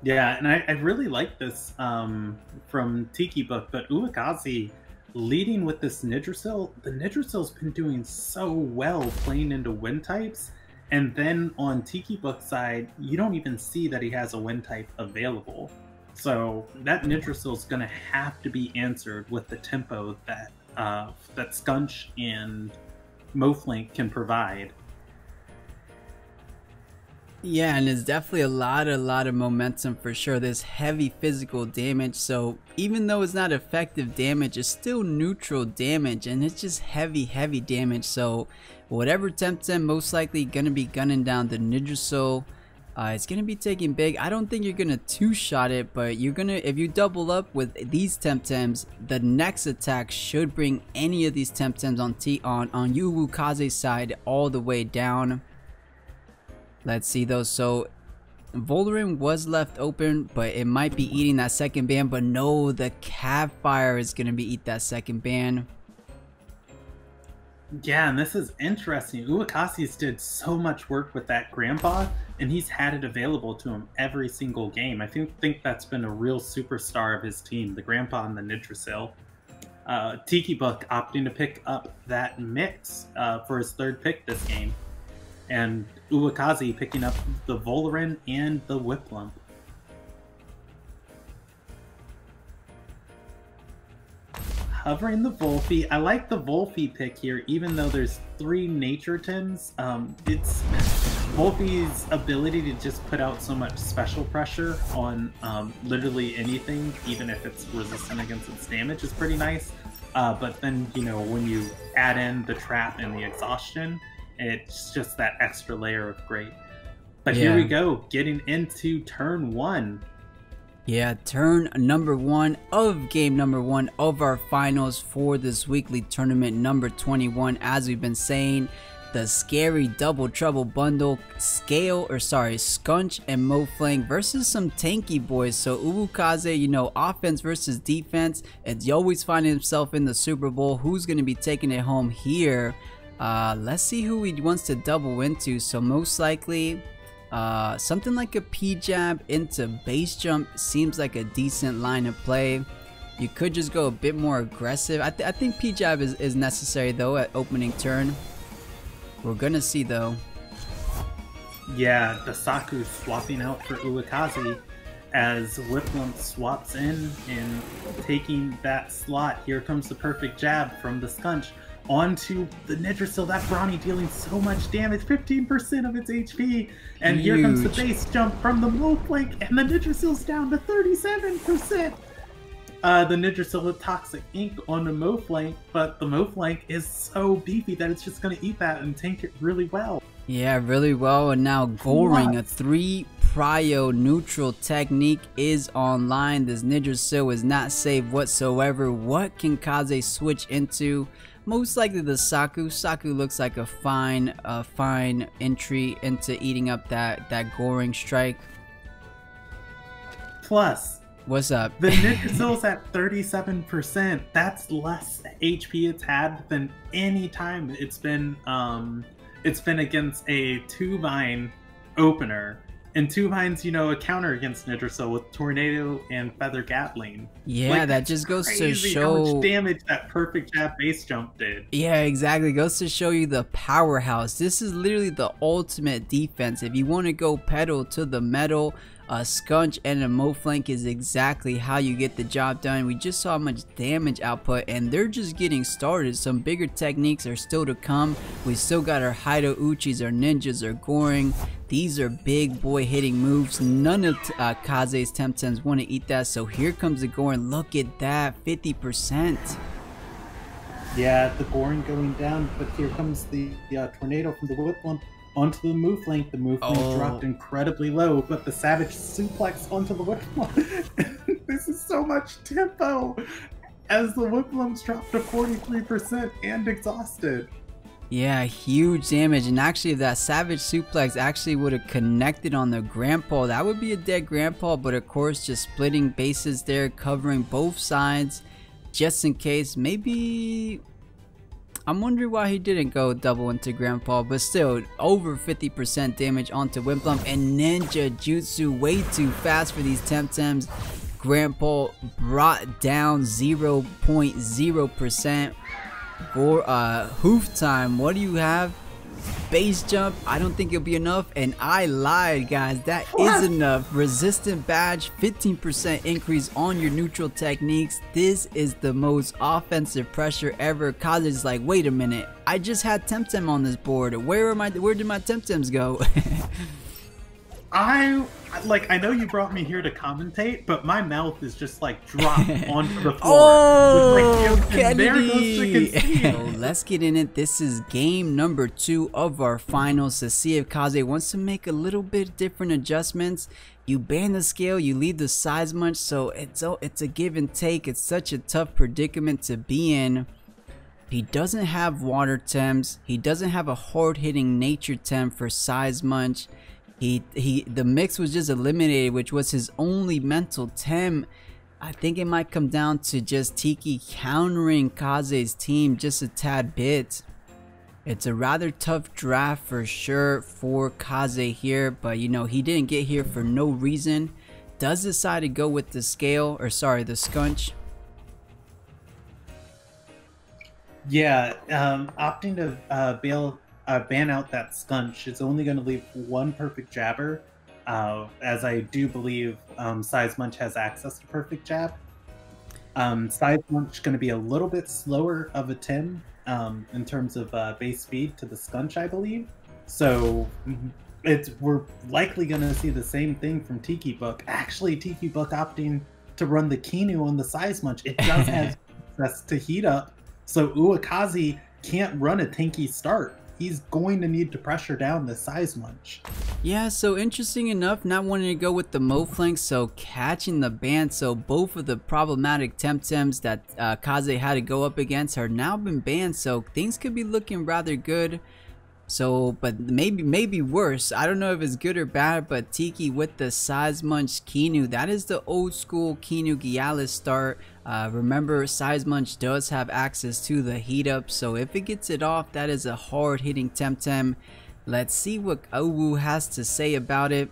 Yeah, and I really like this from Tikibook, but uwukaze leading with this Nidrasil. The Nidrasil's been doing so well playing into wind types, and then on Tikibook's side, you don't even see that he has a wind type available. So that Nidrasil's going to have to be answered with the tempo that that Scunch and Moflank can provide. Yeah, and it's definitely a lot of momentum for sure. There's heavy physical damage, so even though it's not effective damage, it's still neutral damage, and it's just heavy damage. So whatever Temtem most likely gonna be gunning down the Nidrasil, it's gonna be taking big. I don't think you're gonna two-shot it, but you're gonna, if you double up with these Temtems, the next attack should bring any of these Temtems on uwukaze's side all the way down. Let's see though. So Volorin was left open, but it might be eating that second ban. But no, the Campfire is gonna be eat that second ban. Yeah, and this is interesting. uwukaze's did so much work with that Grandpa, and he's had it available to him every single game. I think that's been a real superstar of his team, the Grandpa and the Nidrasil. Tikibook opting to pick up that mix for his third pick this game. And uwukaze picking up the Volorin and the Whiplump. Hovering the Volpe. I like the Volpe pick here, even though there's 3 Nature Tims. It's Volpe's ability to just put out so much special pressure on literally anything, even if it's resistant against its damage, is pretty nice. But then, you know, when you add in the trap and the exhaustion, it's just that extra layer of great. But yeah. Here we go, getting into turn 1. Yeah, turn number 1 of game number 1 of our finals for this weekly tournament number 21. As we've been saying, the scary double trouble bundle, Scunch and Moflank versus some tanky boys. So uwukaze, you know, offense versus defense. It's always finding himself in the Super Bowl. Who's going to be taking it home here? Let's see who he wants to double into. So most likely something like a P-jab into base jump seems like a decent line of play. You could just go a bit more aggressive. I think P-jab is necessary though at opening turn. We're gonna see though. Yeah, the Saku swapping out for uwukaze as Whiplump swaps in and taking that slot. Here comes the perfect jab from the Scunch onto the Nidrasil. That Brawny dealing so much damage, 15% of its HP. And here comes the base jump from the Moflank, and the Nidrasil's down to 37%. The Nidrasil with Toxic Ink on the Moflank, but the Moflank is so beefy that it's just going to eat that and tank it really well. Yeah, really well. And now Goring, a 3 prio neutral technique is online. This Yggdrasil is not safe whatsoever. What can Kaze switch into? Most likely the Saku. Saku looks like a fine entry into eating up that Goring strike. Plus, what's up? The Yggdrasil's at 37%. That's less HP it's had than any time it's been against a 2-vine opener. And 2-vines, you know, a counter against Yggdrasil with Tornado and Feather Gatling. Yeah, like, that just goes to show how much damage that perfect jab base jump did. Yeah, exactly. Goes to show you the powerhouse. This is literally the ultimate defense. If you want to go pedal to the metal, a Scunch and a Mo flank is exactly how you get the job done. We just saw how much damage output, and they're just getting started. Some bigger techniques are still to come. We still got our Haido Uchis, our ninjas, our Goring. These are big boy hitting moves. None of Kaze's Temtems want to eat that, so here comes the Goring. Look at that, 50%. Yeah, the Goring going down, but here comes the Tornado from the Whiplum onto the move link. The move link dropped incredibly low, but the Savage suplex onto the Whiplum. This is so much tempo as the Whiplums dropped to 43% and exhausted. Yeah, huge damage, and actually if that Savage suplex actually would have connected on the grandpa, that would be a dead grandpa, but of course just splitting bases there, covering both sides just in case. Maybe I'm wondering why he didn't go double into grandpa, but still over 50% damage onto Whiplum, and Ninja Jutsu way too fast for these Temtems. Grandpa brought down 0.0%. Hoof time, what do you have? Base jump, I don't think it'll be enough, and I lied, guys. That is enough. Resistant badge, 15% increase on your neutral techniques. This is the most offensive pressure ever. Kaze is like, wait a minute, I just had Temtem on this board. Where did my Temtems go? I know you brought me here to commentate, but my mouth is just like dropped onto the floor. Oh, Kennedy! So let's get in it. This is game number 2 of our finals to see if Kaze wants to make a little bit different adjustments. You ban the scale, you leave the size munch, so it's a give and take. It's such a tough predicament to be in. He doesn't have water Tems. He doesn't have a hard-hitting nature Tem for size munch. The mix was just eliminated, which was his only mental Tem. I think it might come down to just Tiki countering Kaze's team just a tad bit. It's a rather tough draft for sure for Kaze here, but you know, he didn't get here for no reason. Does decide to go with the scale, or sorry, the Scunch. Yeah, opting to ban out that Scunch is only going to leave one perfect jabber, as I do believe Size Munch has access to perfect jab. Size Munch is going to be a little bit slower of a Tim in terms of base speed to the Scunch, I believe. So we're likely going to see the same thing from Tikibook. Actually, Tikibook opting to run the Kinu on the Size Munch. It does have access to heat up, so uwukaze can't run a tanky start. He's going to need to pressure down the size munch. Yeah, so interesting enough, not wanting to go with the Mo flank, so catching the ban. So both of the problematic Temtems that Kaze had to go up against are now been banned, so things could be looking rather good. So, but maybe worse. I don't know if it's good or bad, but Tiki with the size munch Kinu, that is the old school Kinu Gyalis start. Remember, size munch does have access to the heat up, so if it gets it off, that is a hard hitting Temtem. Let's see what Uwu has to say about it.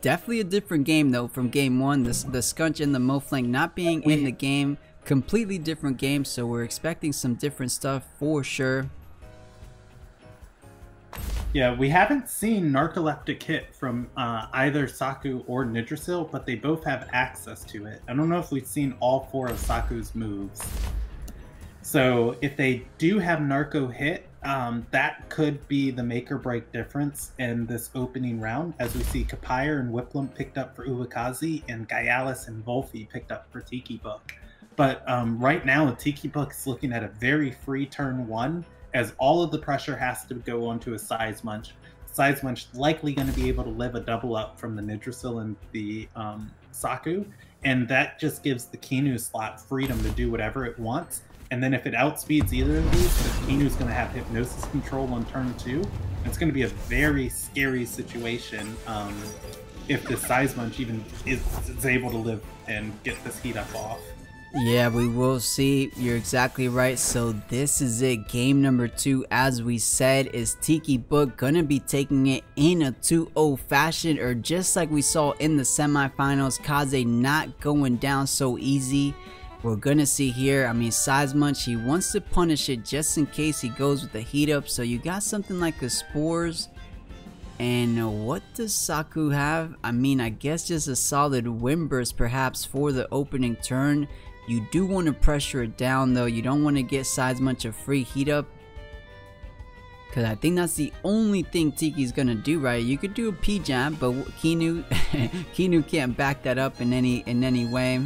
Definitely a different game though from game 1. The Scunch and the Mo flank not being in the game. Completely different game, so we're expecting some different stuff for sure. Yeah, we haven't seen narcoleptic hit from either Saku or Yggdrasil, but they both have access to it. I don't know if we've seen all 4 of Saku's moves. So if they do have narco hit, that could be the make or break difference in this opening round, as we see Kapire and Whiplum picked up for uwukaze and Gyalis and Volfi picked up for Tikibook. But right now, Tikibook is looking at a very free turn 1, as all of the pressure has to go onto a size munch. Size Munch likely going to be able to live a double up from the Nidrasil and the Saku, and that just gives the Kinu slot freedom to do whatever it wants. And then if it outspeeds either of these, the Kinu's going to have Hypnosis control on turn 2. It's going to be a very scary situation if the Size Munch even is able to live and get this heat up off. Yeah, we will see. You're exactly right. So this is it. Game number 2, as we said, is Tikibook gonna be taking it in a 2-0 fashion, or just like we saw in the semifinals, Kaze not going down so easy. We're gonna see here, I mean, Size Munch, he wants to punish it just in case he goes with the heat up. So you got something like a Spores. And what does Saku have? I mean, I guess just a solid Wind Burst perhaps for the opening turn. You do want to pressure it down though. You don't want to get Size Munch a free heat up, because I think that's the only thing Tiki's gonna do, right? You could do a P-Jab, but Kinu Kinu can't back that up in any way.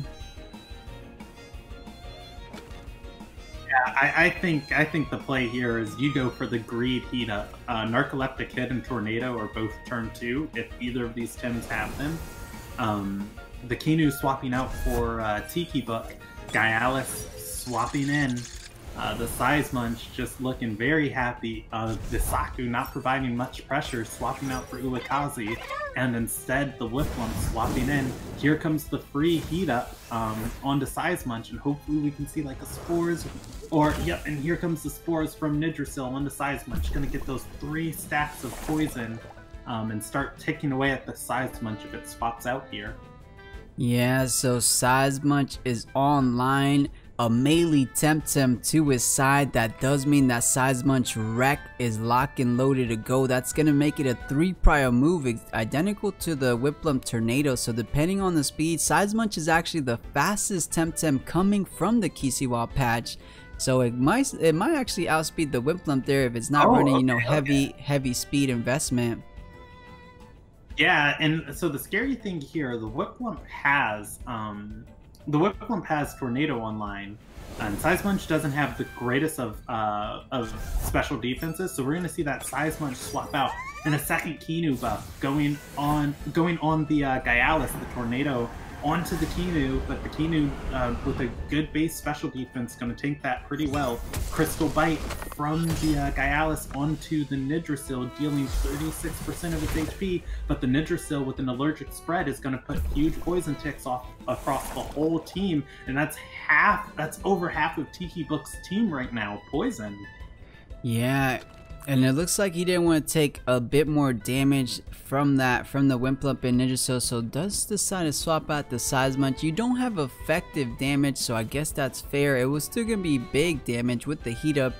Yeah, I think the play here is you go for the greed heat up. Narcoleptic Hit and Tornado are both turn 2 if either of these Tems have them. The Kinu swapping out for Tikibook, Gyalis swapping in, the Size Munch just looking very happy, the Saku not providing much pressure, swapping out for uwukaze, and instead the Whiplump swapping in. Here comes the free heat up onto Size Munch, and hopefully we can see like a Spores, or yep, and here comes the Spores from Nidrasil onto Size Munch, gonna get those 3 stacks of poison and start ticking away at the Size Munch if it swaps out here. Yeah, so Size Munch is online. A melee Temtem to his side. That does mean that Size Munch Wreck is locked and loaded to go. That's going to make it a 3 prior move, identical to the Whiplump Tornado. So depending on the speed, Size Munch is actually the fastest Temtem coming from the Kisiwa patch. So it might actually outspeed the Whiplump there if it's not running, you know, heavy speed investment. Yeah, and so the scary thing here, the Whiplump has Tornado online, and Size Munch doesn't have the greatest of special defenses, so we're going to see that Size Munch swap out, and a second Kinu buff going on the Gyalis, the Tornado, onto the Kinu, but the Kinu with a good base special defense going to tank that pretty well. Crystal Bite from the Gyalis onto the Nidrasil, dealing 36% of its HP, but the Nidrasil with an allergic spread is going to put huge poison ticks across the whole team, and that's over half of Tikibook's team right now, poison. Yeah, and it looks like he didn't want to take a bit more damage from the Whiplump and Nidrasil, so does decide to swap out the Size Munch. You don't have effective damage, so I guess that's fair. It was still going to be big damage with the heat up,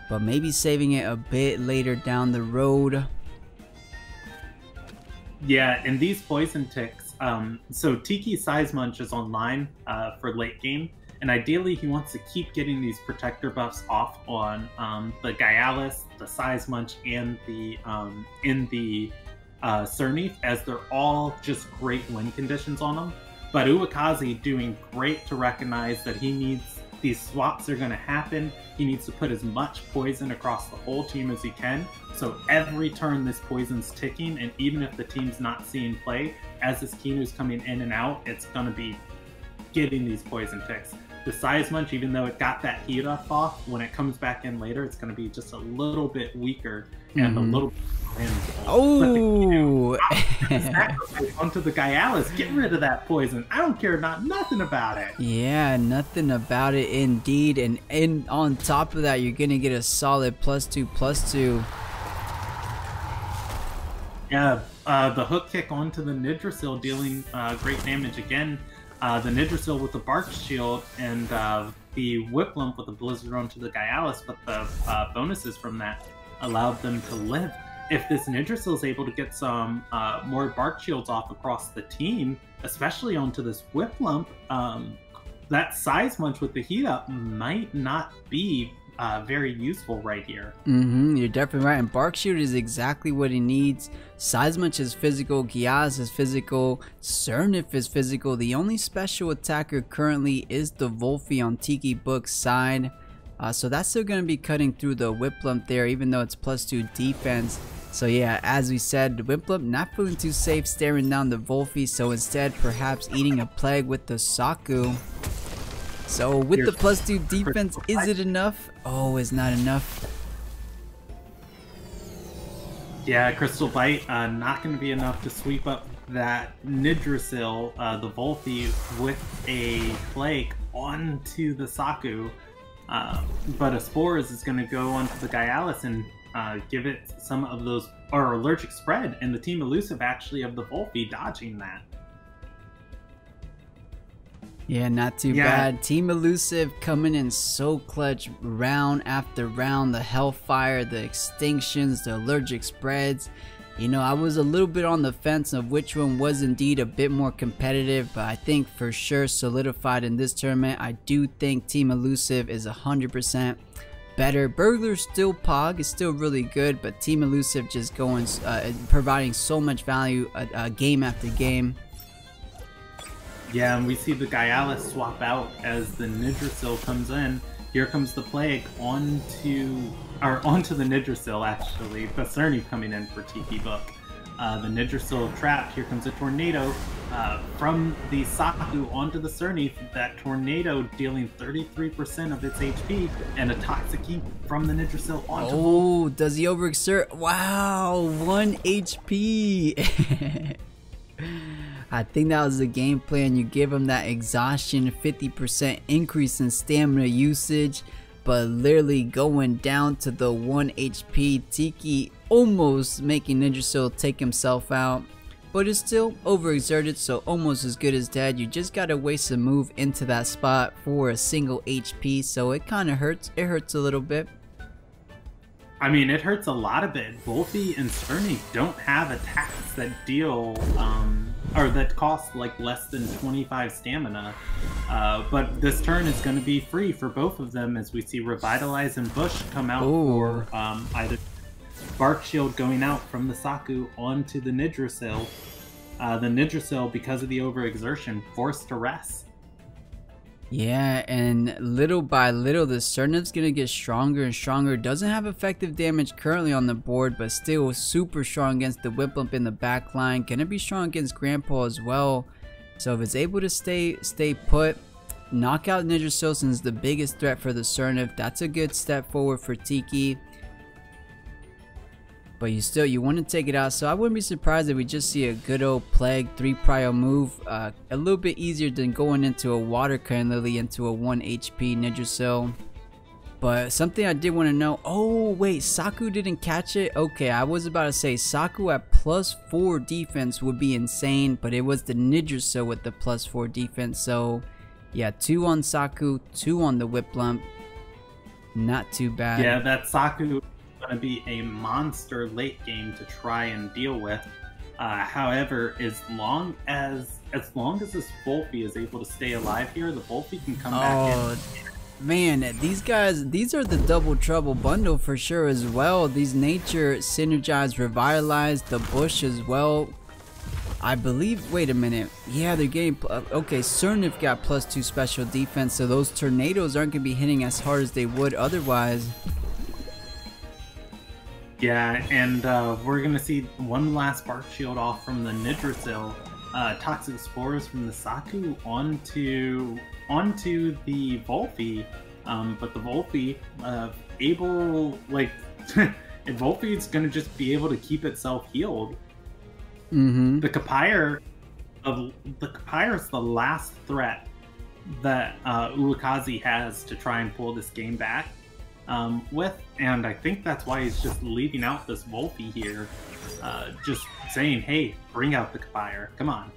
but maybe saving it a bit later down the road. Yeah, and these poison ticks, so Tiki Size Munch is online for late game, and ideally he wants to keep getting these protector buffs off on the Gyalis, the Size Munch, and the Cernith, as they're all just great win conditions on them. But uwukaze doing great to recognize that he needs, these swaps are going to happen, he needs to put as much poison across the whole team as he can. So every turn this poison's ticking, and even if the team's not seeing play, as this Kinu's coming in and out, it's going to be getting these poison ticks. The Size Munch, even though it got that heat up off, when it comes back in later, it's going to be just a little bit weaker and a little bit manageable. Oh! Sacrifice onto the Gyalis. Get rid of that poison. I don't care nothing about it. Yeah, nothing about it indeed. And on top of that, you're going to get a solid +2/+2. Yeah, the hook kick onto the Nidrasil, dealing great damage again. The Nidrasil with the Bark Shield, and the Whiplump with the Blizzard onto the Gyalis, but the bonuses from that allowed them to live. If this Nidrasil is able to get some more Bark Shields off across the team, especially onto this Whiplump, that Size Munch with the heat up might not be very useful right here. You're definitely right, and Bark Shield is exactly what he needs. Size Munch is physical, Gyalis is physical, Cernith is physical. The only special attacker currently is the Wolfie on Tikibook's side. So that's still going to be cutting through the Whiplump there, even though it's +2 defense. So yeah, as we said, the Whiplump not feeling too safe staring down the Volphy, so instead perhaps eating a Plague with the Saku. So with the +2 defense, is it enough? Oh, it's not enough. Yeah, Crystal Bite not going to be enough to sweep up that Nidrasil, the Volphy, with a Plague onto the Saku. But a Spores is going to go onto the Gyalis and give it some of those, or allergic spread, and the Team Elusive actually of the Volphy dodging that. Yeah, not too bad. Team Elusive coming in so clutch round after round. The Hellfire, the Extinctions, the allergic spreads. You know, I was a little bit on the fence of which one was indeed a bit more competitive, but I think for sure solidified in this tournament. I do think Team Elusive is 100% better. Burglar's still Pog, is still really good, but Team Elusive just going, providing so much value game after game. Yeah, and we see the Gyalis swap out as the Nidrasil comes in. Here comes the Plague onto the Nidrasil, actually. The Cerny coming in for Tikibook. The Nidrasil trapped. Here comes a Tornado from the Saku onto the Cerny. That Tornado dealing 33% of its HP, and a Toxic Heap from the Nidrasil onto. Oh, does he overexert? Wow, 1 HP. I think that was the game plan. You give him that exhaustion, 50% increase in stamina usage, but literally going down to the 1 HP. Tiki almost making Nidrasil take himself out, but it's still overexerted, so almost as good as dead. You just gotta waste a move into that spot for a single HP, so it kind of hurts. It hurts a little bit. I mean, it hurts a lot of it. Volphy and Cerny don't have attacks that deal, or that cost like less than 25 stamina. But this turn is going to be free for both of them, as we see Revitalize and Bush come out for either Bark Shield going out from the Saku onto the Nidrasil. The Nidrasil, because of the overexertion, forced to rest. Yeah, and little by little the Cerniv's gonna get stronger and stronger. Doesn't have effective damage currently on the board, but still super strong against the Whiplump in the back line. Gonna be strong against Grandpa as well. So if it's able to stay put, knock out Nidrasil since the biggest threat for the Cerniv, that's a good step forward for Tiki. But you want to take it out, so I wouldn't be surprised if we just see a good old Plague 3 prio move. A little bit easier than going into a Water Current Lily into a 1 HP Nidrasil. But something I did want to know, oh wait, Saku didn't catch it? Okay, I was about to say Saku at +4 defense would be insane, but it was the Nidrasil with the +4 defense. So yeah, 2 on Saku, 2 on the Whiplump. Not too bad. Yeah, that Saku going to be a monster late game to try and deal with. However, as long as this Volphy is able to stay alive here, the Volphy can come back in. Man, these guys, these are the double trouble bundle for sure as well. These Nature Synergize, Revitalize, the Bush as well. I believe, wait a minute, yeah, they're getting, okay, Cerniv got +2 special defense, so those Tornadoes aren't going to be hitting as hard as they would otherwise. Yeah, and we're going to see one last Bark Shield off from the Nidrasil. Toxic Spores from the Saku onto the Volphy. But the Volphy, Volphy is going to just be able to keep itself healed. The Kapire is the last threat that uwukaze has to try and pull this game back with, and I think that's why he's just leaving out this Volphy here, just saying, hey, bring out the Kapire, come on.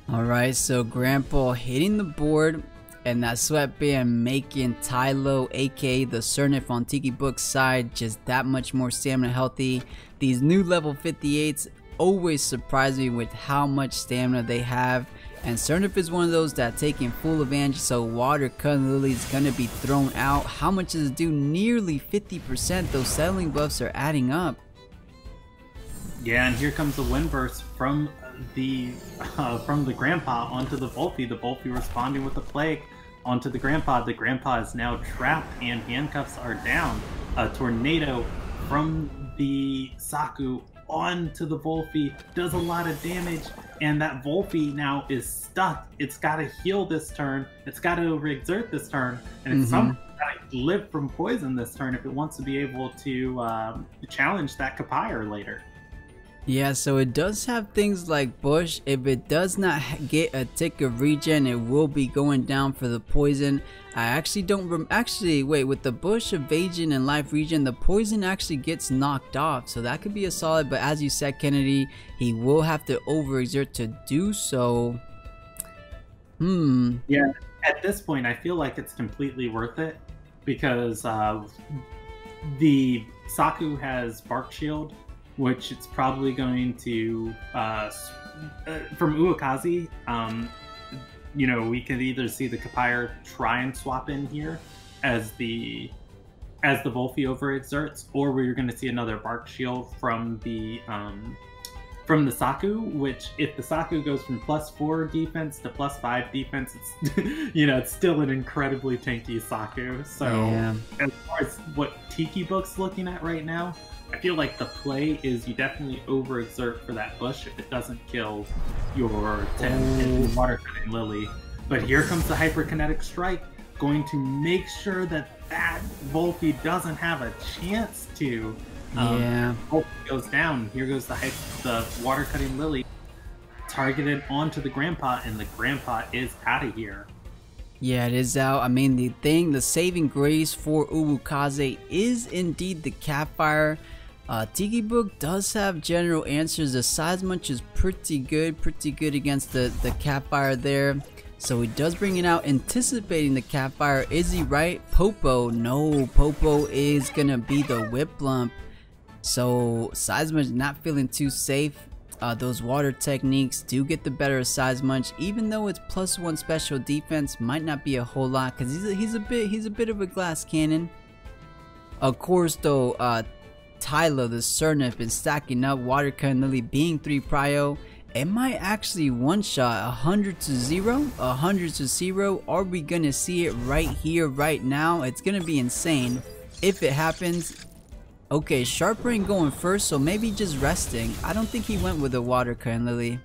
Alright, so Grandpa hitting the board, and that Sweatband making Tylo, aka the Cerniv on Tikibook's side, just that much more stamina healthy. These new level 58s always surprise me with how much stamina they have. And Cerniv is one of those that taking full advantage, so Water Current Lily is going to be thrown out. How much does it do? Nearly 50%. Those settling buffs are adding up. Yeah, and here comes the Wind Burst from the Grandpa onto the Volphy. The Volphy responding with the Plague. onto the Grandpa. The Grandpa is now trapped and handcuffs are down. A tornado from the Saku onto the Volphy does a lot of damage, and that Volphy now is stuck. It's got to heal this turn. It's got to overexert this turn, and it's got to live from poison this turn if it wants to be able to challenge that Kapire later. Yeah, so it does have things like Bush. If it does not get a tick of regen, it will be going down for the poison. I actually don't actually wait, with the Bush, evasion, and life regen, the poison actually gets knocked off, so that could be a solid. But as you said, Kennedy, he will have to overexert to do so. Yeah, at this point, I feel like it's completely worth it because the Saku has Bark Shield, which it's probably going to from uwukaze. You know, we could either see the Kapire try and swap in here as the Volphy overexerts, or we're going to see another Bark Shield from the Saku. Which, if the Saku goes from +4 defense to +5 defense, it's you know, it's still an incredibly tanky Saku. So yeah. As far as what Tikibook's looking at right now, I feel like the play is you definitely overexert for that Bush if it doesn't kill your Water Cutting Lily. But here comes the Hyperkinetic Strike, going to make sure that that Volphy doesn't have a chance to. Volphy goes down. Here goes the Water Cutting Lily, targeted onto the Grandpa, and the Grandpa is out of here. Yeah, it is out. I mean, the saving grace for uwukaze is indeed the Catfire. Tikibook does have general answers. The Size Munch is pretty good against the Catfire there. So he does bring it out, anticipating the Catfire. Is he right? Popo. No, Popo is gonna be the Whip Lump. So Size Munch not feeling too safe. Those water techniques do get the better of Size Munch, even though it's +1 special defense. Might not be a whole lot because he's a bit of a glass cannon. Of course, though, Tyler the Surnif been stacking up. Water Cutting Lily being 3 prio. It might actually one-shot 100 to 0, 100 to 0. Are we gonna see it right here, right now? It's gonna be insane if it happens. Okay, Sharp Brain going first, so maybe just resting. I don't think he went with the Water Cutting Lily.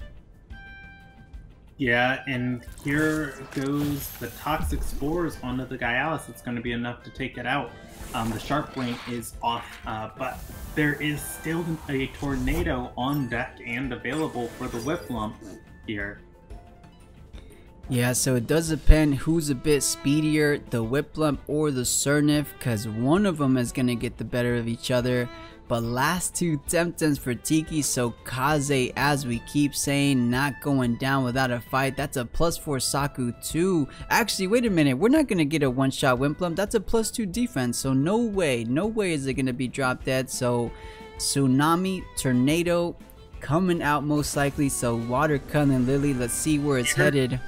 Yeah, and here goes the Toxic Spores onto the Gyalis. It's going to be enough to take it out. The Sharp Brain is off, but there is still a Tornado on deck and available for the Whip Lump here. Yeah, so it does depend who's a bit speedier, the Whip Lump or the Surnif, because one of them is going to get the better of each other. But last 2 Temtems for Tiki, so Kaze, as we keep saying, not going down without a fight. That's a +4 Saku too. Actually, wait a minute, we're not going to get a one-shot Whip Lump. That's a +2 defense, so no way is it going to be drop dead. So Tsunami, Tornado coming out most likely. So Water Cutting Lily, let's see where it's headed.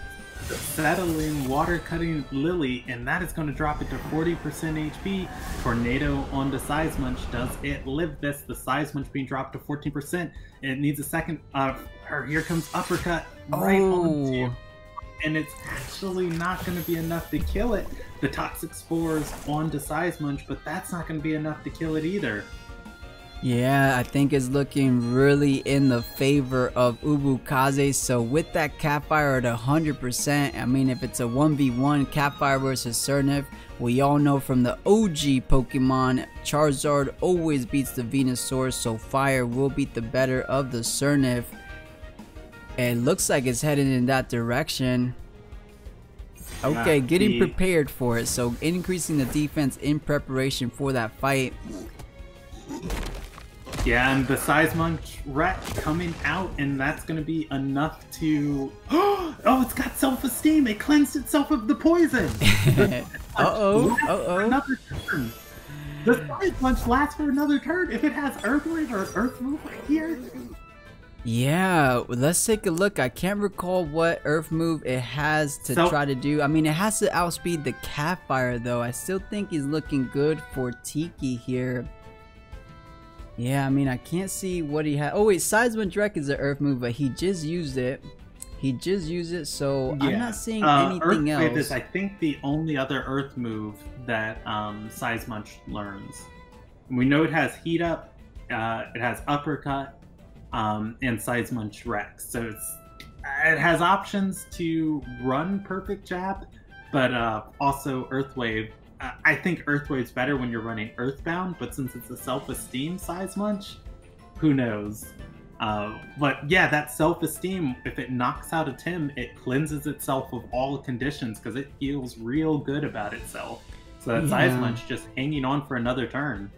Settling Water Cutting Lily, and that is going to drop it to 40% HP. Tornado on the Size Munch. Does it live this? The Size Munch being dropped to 14%. It needs a second. Here comes Uppercut right onto, and it's actually not going to be enough to kill it. The Toxic Spores on the Size Munch, but that's not going to be enough to kill it either. Yeah, I think it's looking really in the favor of uwukaze. So with that Catfire at 100%, I mean, if it's a 1v1 Catfire versus Surnif, we all know from the OG Pokemon, Charizard always beats the Venusaur, so fire will beat the better of the Surnif. It looks like it's heading in that direction. Okay, getting prepared for it, so increasing the defense in preparation for that fight. Yeah, and the Size Munch Wreck coming out, and that's going to be enough to... Oh, it's got self-esteem! It cleansed itself of the poison! Another turn. The Size Munch lasts for another turn if it has Earth Wave or Earth Move right here. Yeah, let's take a look. I can't recall what Earth Move it has to try to do. I mean, it has to outspeed the Catfire, though. I still think he's looking good for Tiki here. Yeah, I mean, I can't see what he had. Oh wait, Size Munch Wreck is an Earth move, but he just used it. He just used it, so Yeah. I'm not seeing anything Earthwave else. is, I think, the only other Earth move that Size Munch learns. We know it has Heat Up, it has Uppercut, and Size Munch Rex. So it has options to run Perfect Jab, but also Earthwave. I think Earthwave's better when you're running Earthbound, but since it's a Self-Esteem Size Munch, who knows? But yeah, that Self-Esteem, if it knocks out a Tim, it cleanses itself of all conditions because it feels real good about itself. So that Size Munch just hanging on for another turn.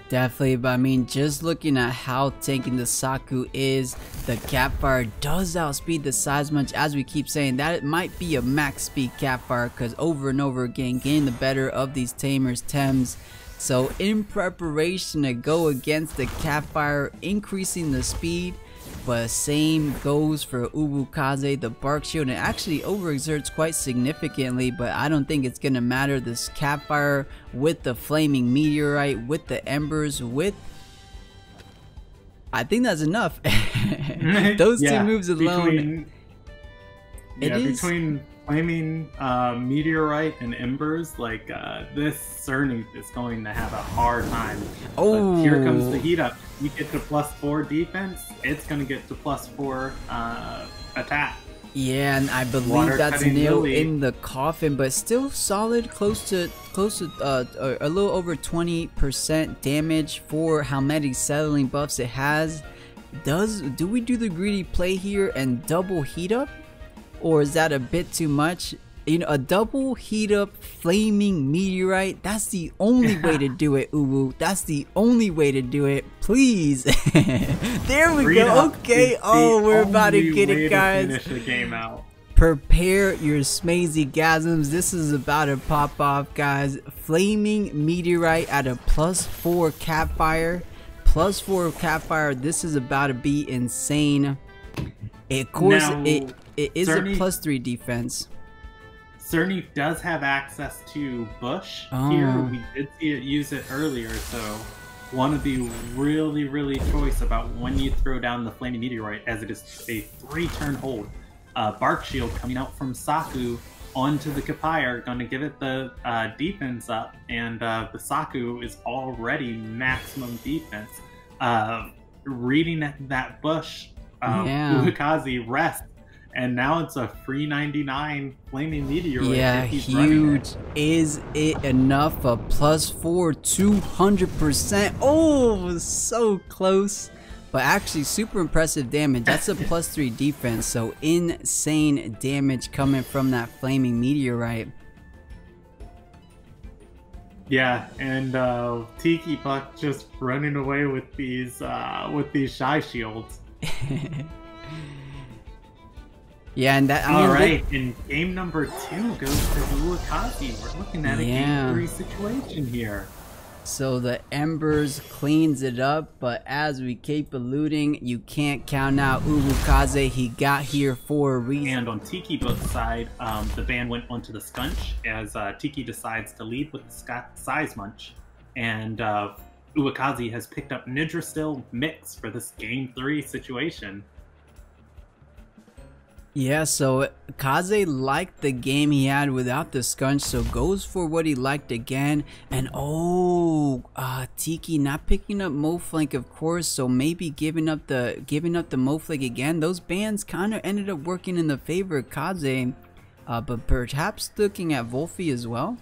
Definitely, but I mean, just looking at how tanking the Saku is, the Catfire does outspeed the Size Munch. As we keep saying, that it might be a max speed Catfire because over and over again, getting the better of these Tamers, Tems. So in preparation to go against the Catfire, increasing the speed, but same goes for Uwukaze, the Bark Shield, and actually overexerts quite significantly, but I don't think it's gonna matter. This Catfire with the Flaming Meteorite, with the Embers, with... I think that's enough. Those two moves alone. Between Flaming Meteorite and Embers, like this Cerny is going to have a hard time. Oh, but here comes the Heat Up. You get to +4 defense, it's going to get to +4 attack. Yeah, and I believe that's nail in the coffin, but still solid, close to a little over 20% damage for how many settling buffs it has. Do we do the greedy play here and double Heat Up? Or is that a bit too much? You know, a double Heat Up Flaming Meteorite, that's the only way to do it, Uwu. That's the only way to do it. Please. There we go. Okay. Oh, we're about to get it, guys. Finish the game out. Prepare your smazy-gasms. This is about to pop off, guys. Flaming Meteorite at a +4 Catfire. +4 Catfire. This is about to be insane. Of course, it is Cerny, a +3 defense. Cerny does have access to Bush. Here, we did see it use it earlier, so want to be really choice about when you throw down the Flaming Meteorite, as it is a 3-turn hold. Bark Shield coming out from Saku onto the Catfire, going to give it the defense up, and the Saku is already maximum defense. Reading that Bush, Uwukaze rest, and now it's a free 99 Flaming Meteorite. Yeah, huge. Is it enough? A +4, 200%. Oh, so close. But actually, super impressive damage. That's a +3 defense, so insane damage coming from that Flaming Meteorite. Yeah, and Tikibook just running away with these Shy Shields. Yeah, and that. And game number 2 goes to Uwukaze. We're looking at a game 3 situation here. So the Embers cleans it up, but as we keep alluding, you can't count out Uwukaze. He got here for a reason. And on Tikibook's side, the ban went onto the Scunch as Tiki decides to lead with the Size Munch, and Uwukaze has picked up Nidrastill Mix for this game 3 situation. Yeah, so Kaze liked the game he had without the Scunch, so goes for what he liked again. And Tiki not picking up Moflank, of course, so maybe giving up the Moflank again. Those bans kind of ended up working in the favor of Kaze, but perhaps looking at Wolfie as well.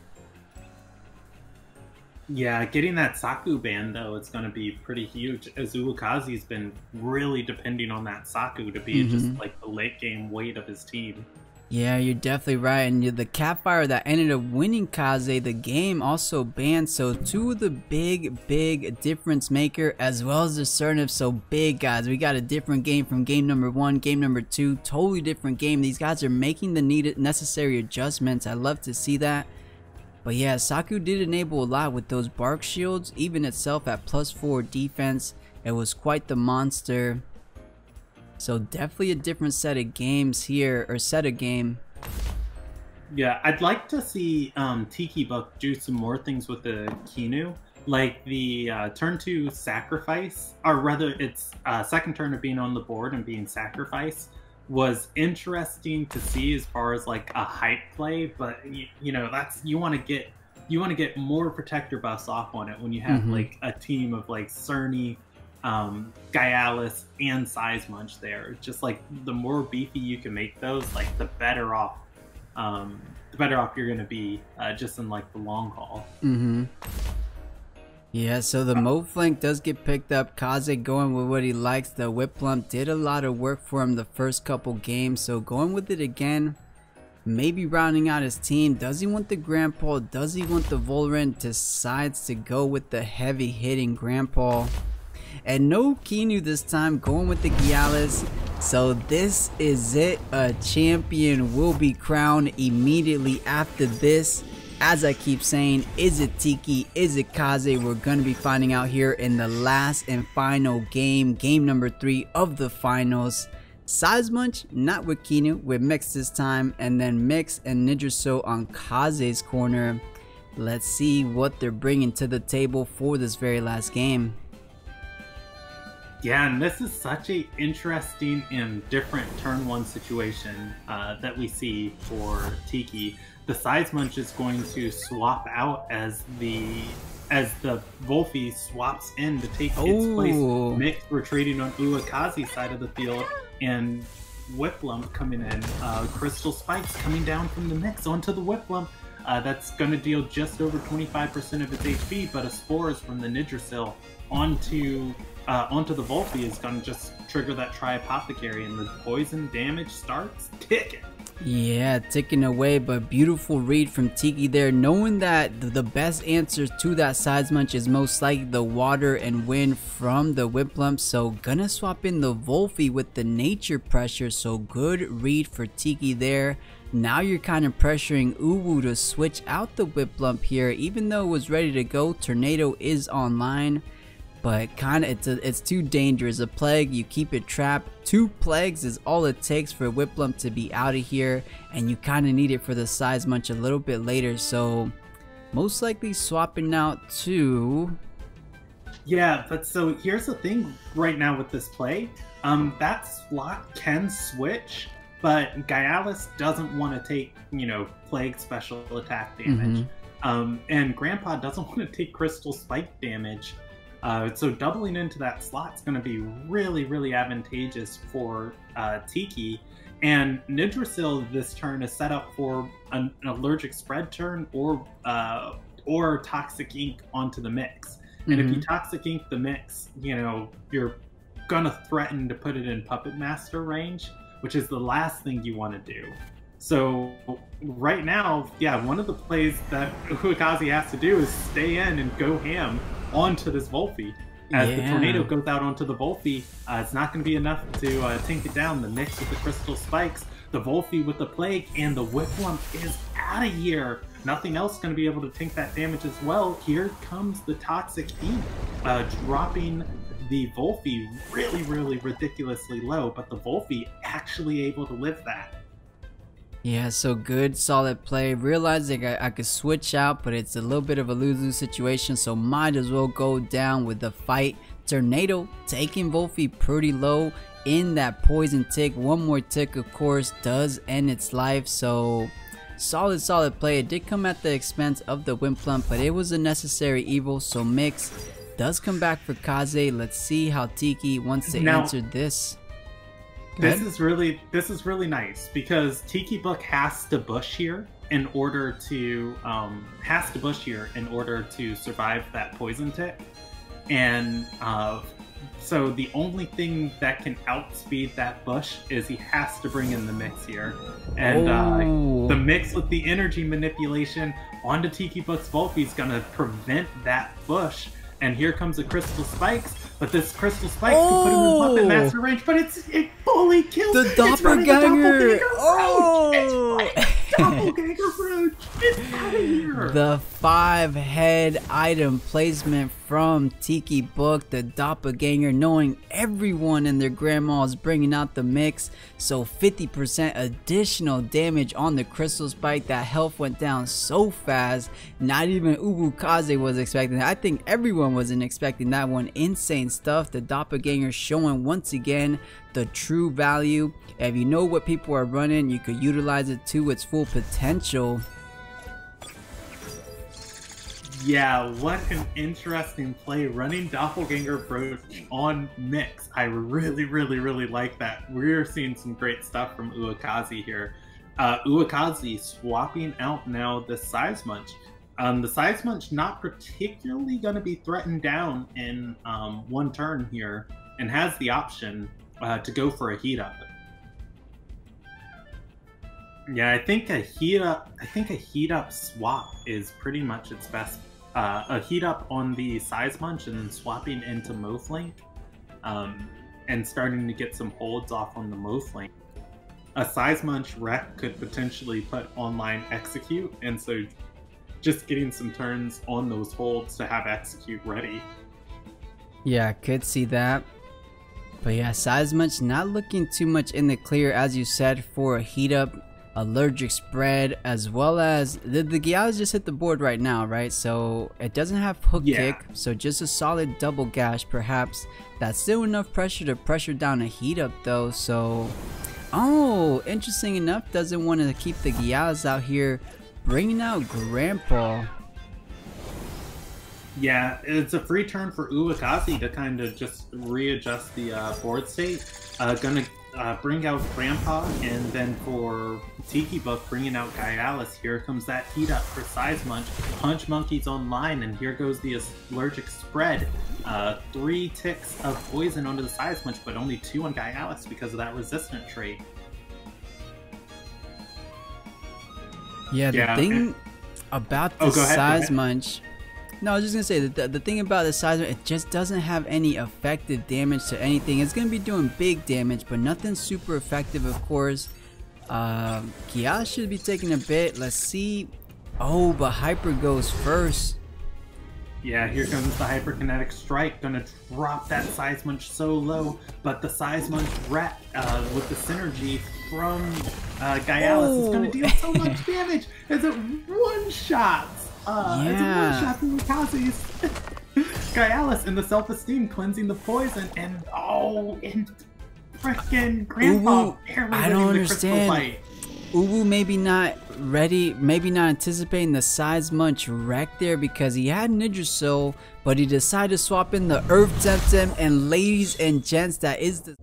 Yeah, getting that Saku ban, though, it's going to be pretty huge, as Uwukaze's been really depending on that Saku to be just like the late game weight of his team. Yeah, you're definitely right. And the Catfire that ended up winning Kaze the game also banned, so two of the big difference maker, as well as the Cernif. So big, guys. We got a different game from game number 1, game number 2, totally different game. These guys are making the necessary adjustments. I love to see that. But yeah, Saku did enable a lot with those Bark Shields, even itself at +4 defense. It was quite the monster. So definitely a different set of games here, or set of game. Yeah, I'd like to see Tikibook do some more things with the Kinu, like the turn 2 sacrifice, or rather it's second turn of being on the board and being sacrificed. was interesting to see as far as like a hype play, but you know, that's you want to get more protector buffs off on it when you have like a team of like Cerny, Gyalis, and Size Munch there. Just like the more beefy you can make those, like the better off you're gonna be, just in like the long haul. Yeah, so the Mode flank does get picked up. Kaze going with what he likes. The Whiplump did a lot of work for him the first couple games, so going with it again. Maybe rounding out his team. Does he want the Grandpa? Does he want the Volrent? Decides to go with the heavy hitting Grandpa. And no Kinu this time, going with the Gyalis. So this is it. A champion will be crowned immediately after this. As I keep saying, is it Tiki? Is it Kaze? We're going to be finding out here in the last and final game. Game number 3 of the finals. Size Munch, not with Kinu, with Mix this time. And then Mix and Nidrasil on Kaze's corner. Let's see what they're bringing to the table for this very last game. Yeah, and this is such a interesting and different turn 1 situation that we see for Tiki. The Size Munch is going to swap out as the Wolfie swaps in to take its place. Mix retreating on uwukaze side of the field, and Whiplump coming in. Crystal Spikes coming down from the Mix onto the Whiplump. That's going to deal just over 25% of its HP, but a Spores from the Nidrasil onto the Wolfie is going to just trigger that Tri-Apothecary, and the poison damage starts ticking. Yeah, ticking away, but beautiful read from Tiki there, knowing that the best answer to that Size Munch is most likely the water and wind from the Whiplump. So gonna swap in the Wolfie with the nature pressure, so good read for Tiki there. Now you're kind of pressuring Uwu to switch out the Whiplump here, even though it was ready to go. Tornado is online. But kind of it's too dangerous. A plague, you keep it trapped. 2 plagues is all it takes for Whiplump to be out of here, and you kind of need it for the Size Munch a little bit later. So most likely swapping out to... Yeah, but so here's the thing right now with this play. That slot can switch, but Gyalis doesn't want to take, you know, plague special attack damage. And Grandpa doesn't want to take crystal spike damage. So doubling into that slot is going to be really, really advantageous for Tiki. And Nidrasil this turn is set up for an allergic spread turn or Toxic Ink onto the Mix. And if you Toxic Ink the Mix, you know, you're going to threaten to put it in Puppet Master range, which is the last thing you want to do. So right now, yeah, one of the plays that uwukaze has to do is stay in and go ham onto this Wolfie. As the Tornado goes out onto the Wolfie, it's not going to be enough to tink it down. The Mix with the Crystal Spikes, the Wolfie with the Plague, and the Whiplump is out of here. Nothing else going to be able to tink that damage as well. Here comes the Toxic Ink, dropping the Wolfie really, really ridiculously low, but the Wolfie actually able to live that. Yeah, so good, solid play. Realizing I could switch out, but it's a little bit of a lose-lose situation, so might as well go down with the fight. Tornado taking Wolfie pretty low in that poison tick. One more tick, of course, does end its life, so solid play. It did come at the expense of the Whiplump, but it was a necessary evil, so Mix does come back for Kaze. Let's see how Tiki wants to answer this. This is really nice because Tikibook has to bush here in order to survive that poison tick, and so the only thing that can outspeed that bush is he has to bring in the Mix here, and the Mix with the energy manipulation onto Tikibook's Wolfie is gonna prevent that bush. And here comes the Crystal Spikes, but this Crystal Spikes can put him in Puppet Master range, but it fully kills the Doppelganger. It's Doppelganger Roach. It's out of here. The 5-head item placement from Tikibook, the doppelganger, knowing everyone and their grandma is bringing out the mix. So 50% additional damage on the crystal spike. That health went down so fast. Not even uwukaze was expecting that. I think everyone wasn't expecting that one. Insane stuff. The doppelganger showing once again the true value. If you know what people are running, you could utilize it to its full potential. Yeah, what an interesting play. Running Doppelganger Approach on Mix. I really like that. We're seeing some great stuff from uwukaze here. uwukaze swapping out now the Size Munch. The Size Munch not particularly going to be threatened down in one turn here, and has the option to go for a heat up. Yeah, I think a heat up swap is pretty much its best. A heat up on the Size Munch and then swapping into Moflink, and starting to get some holds off on the Moflink. A Size Munch wreck could potentially put online execute, and so just getting some turns on those holds to have execute ready. Yeah, could see that. But yeah, Size Munch not looking too much in the clear, as you said, for a heat up. Allergic spread, as well as the Gyaos just hit the board right now, right? So it doesn't have hook kick, so just a solid double gash perhaps. That's still enough pressure to pressure down a heat up though. So oh, interesting enough, doesn't want to keep the Gyaos out here, bringing out Grandpa. Yeah, it's a free turn for uwukaze to kind of just readjust the board state. Gonna bring out Grandpa, and then for Tikibook bringing out Gyaos. Here comes that heat up for Size Munch. Punch Monkey's online, and here goes the allergic spread. 3 ticks of poison onto the Size Munch, but only 2 on Gyaos because of that resistant trait. Yeah, the thing about the Size Munch. No, I was just gonna say that the thing about the Size Munch, it just doesn't have any effective damage to anything. It's gonna be doing big damage, but nothing super effective, of course. Gyaos should be taking a bit. Let's see. Oh, but Hyper goes first. Yeah, here comes the Hyperkinetic Strike, gonna drop that Size Munch so low, but the Size Munch wreck with the synergy from Gyaos is gonna deal so much damage. It's a one-shot. It's a one-shot to uwukaze's Gyaos, and the self-esteem cleansing the poison, and freaking Grandpa barely I don't understand. Uwu maybe not ready, maybe not anticipating the Size Munch wreck there because he had Ninja Soul, but he decided to swap in the Earth Temtem, and ladies and gents, that is the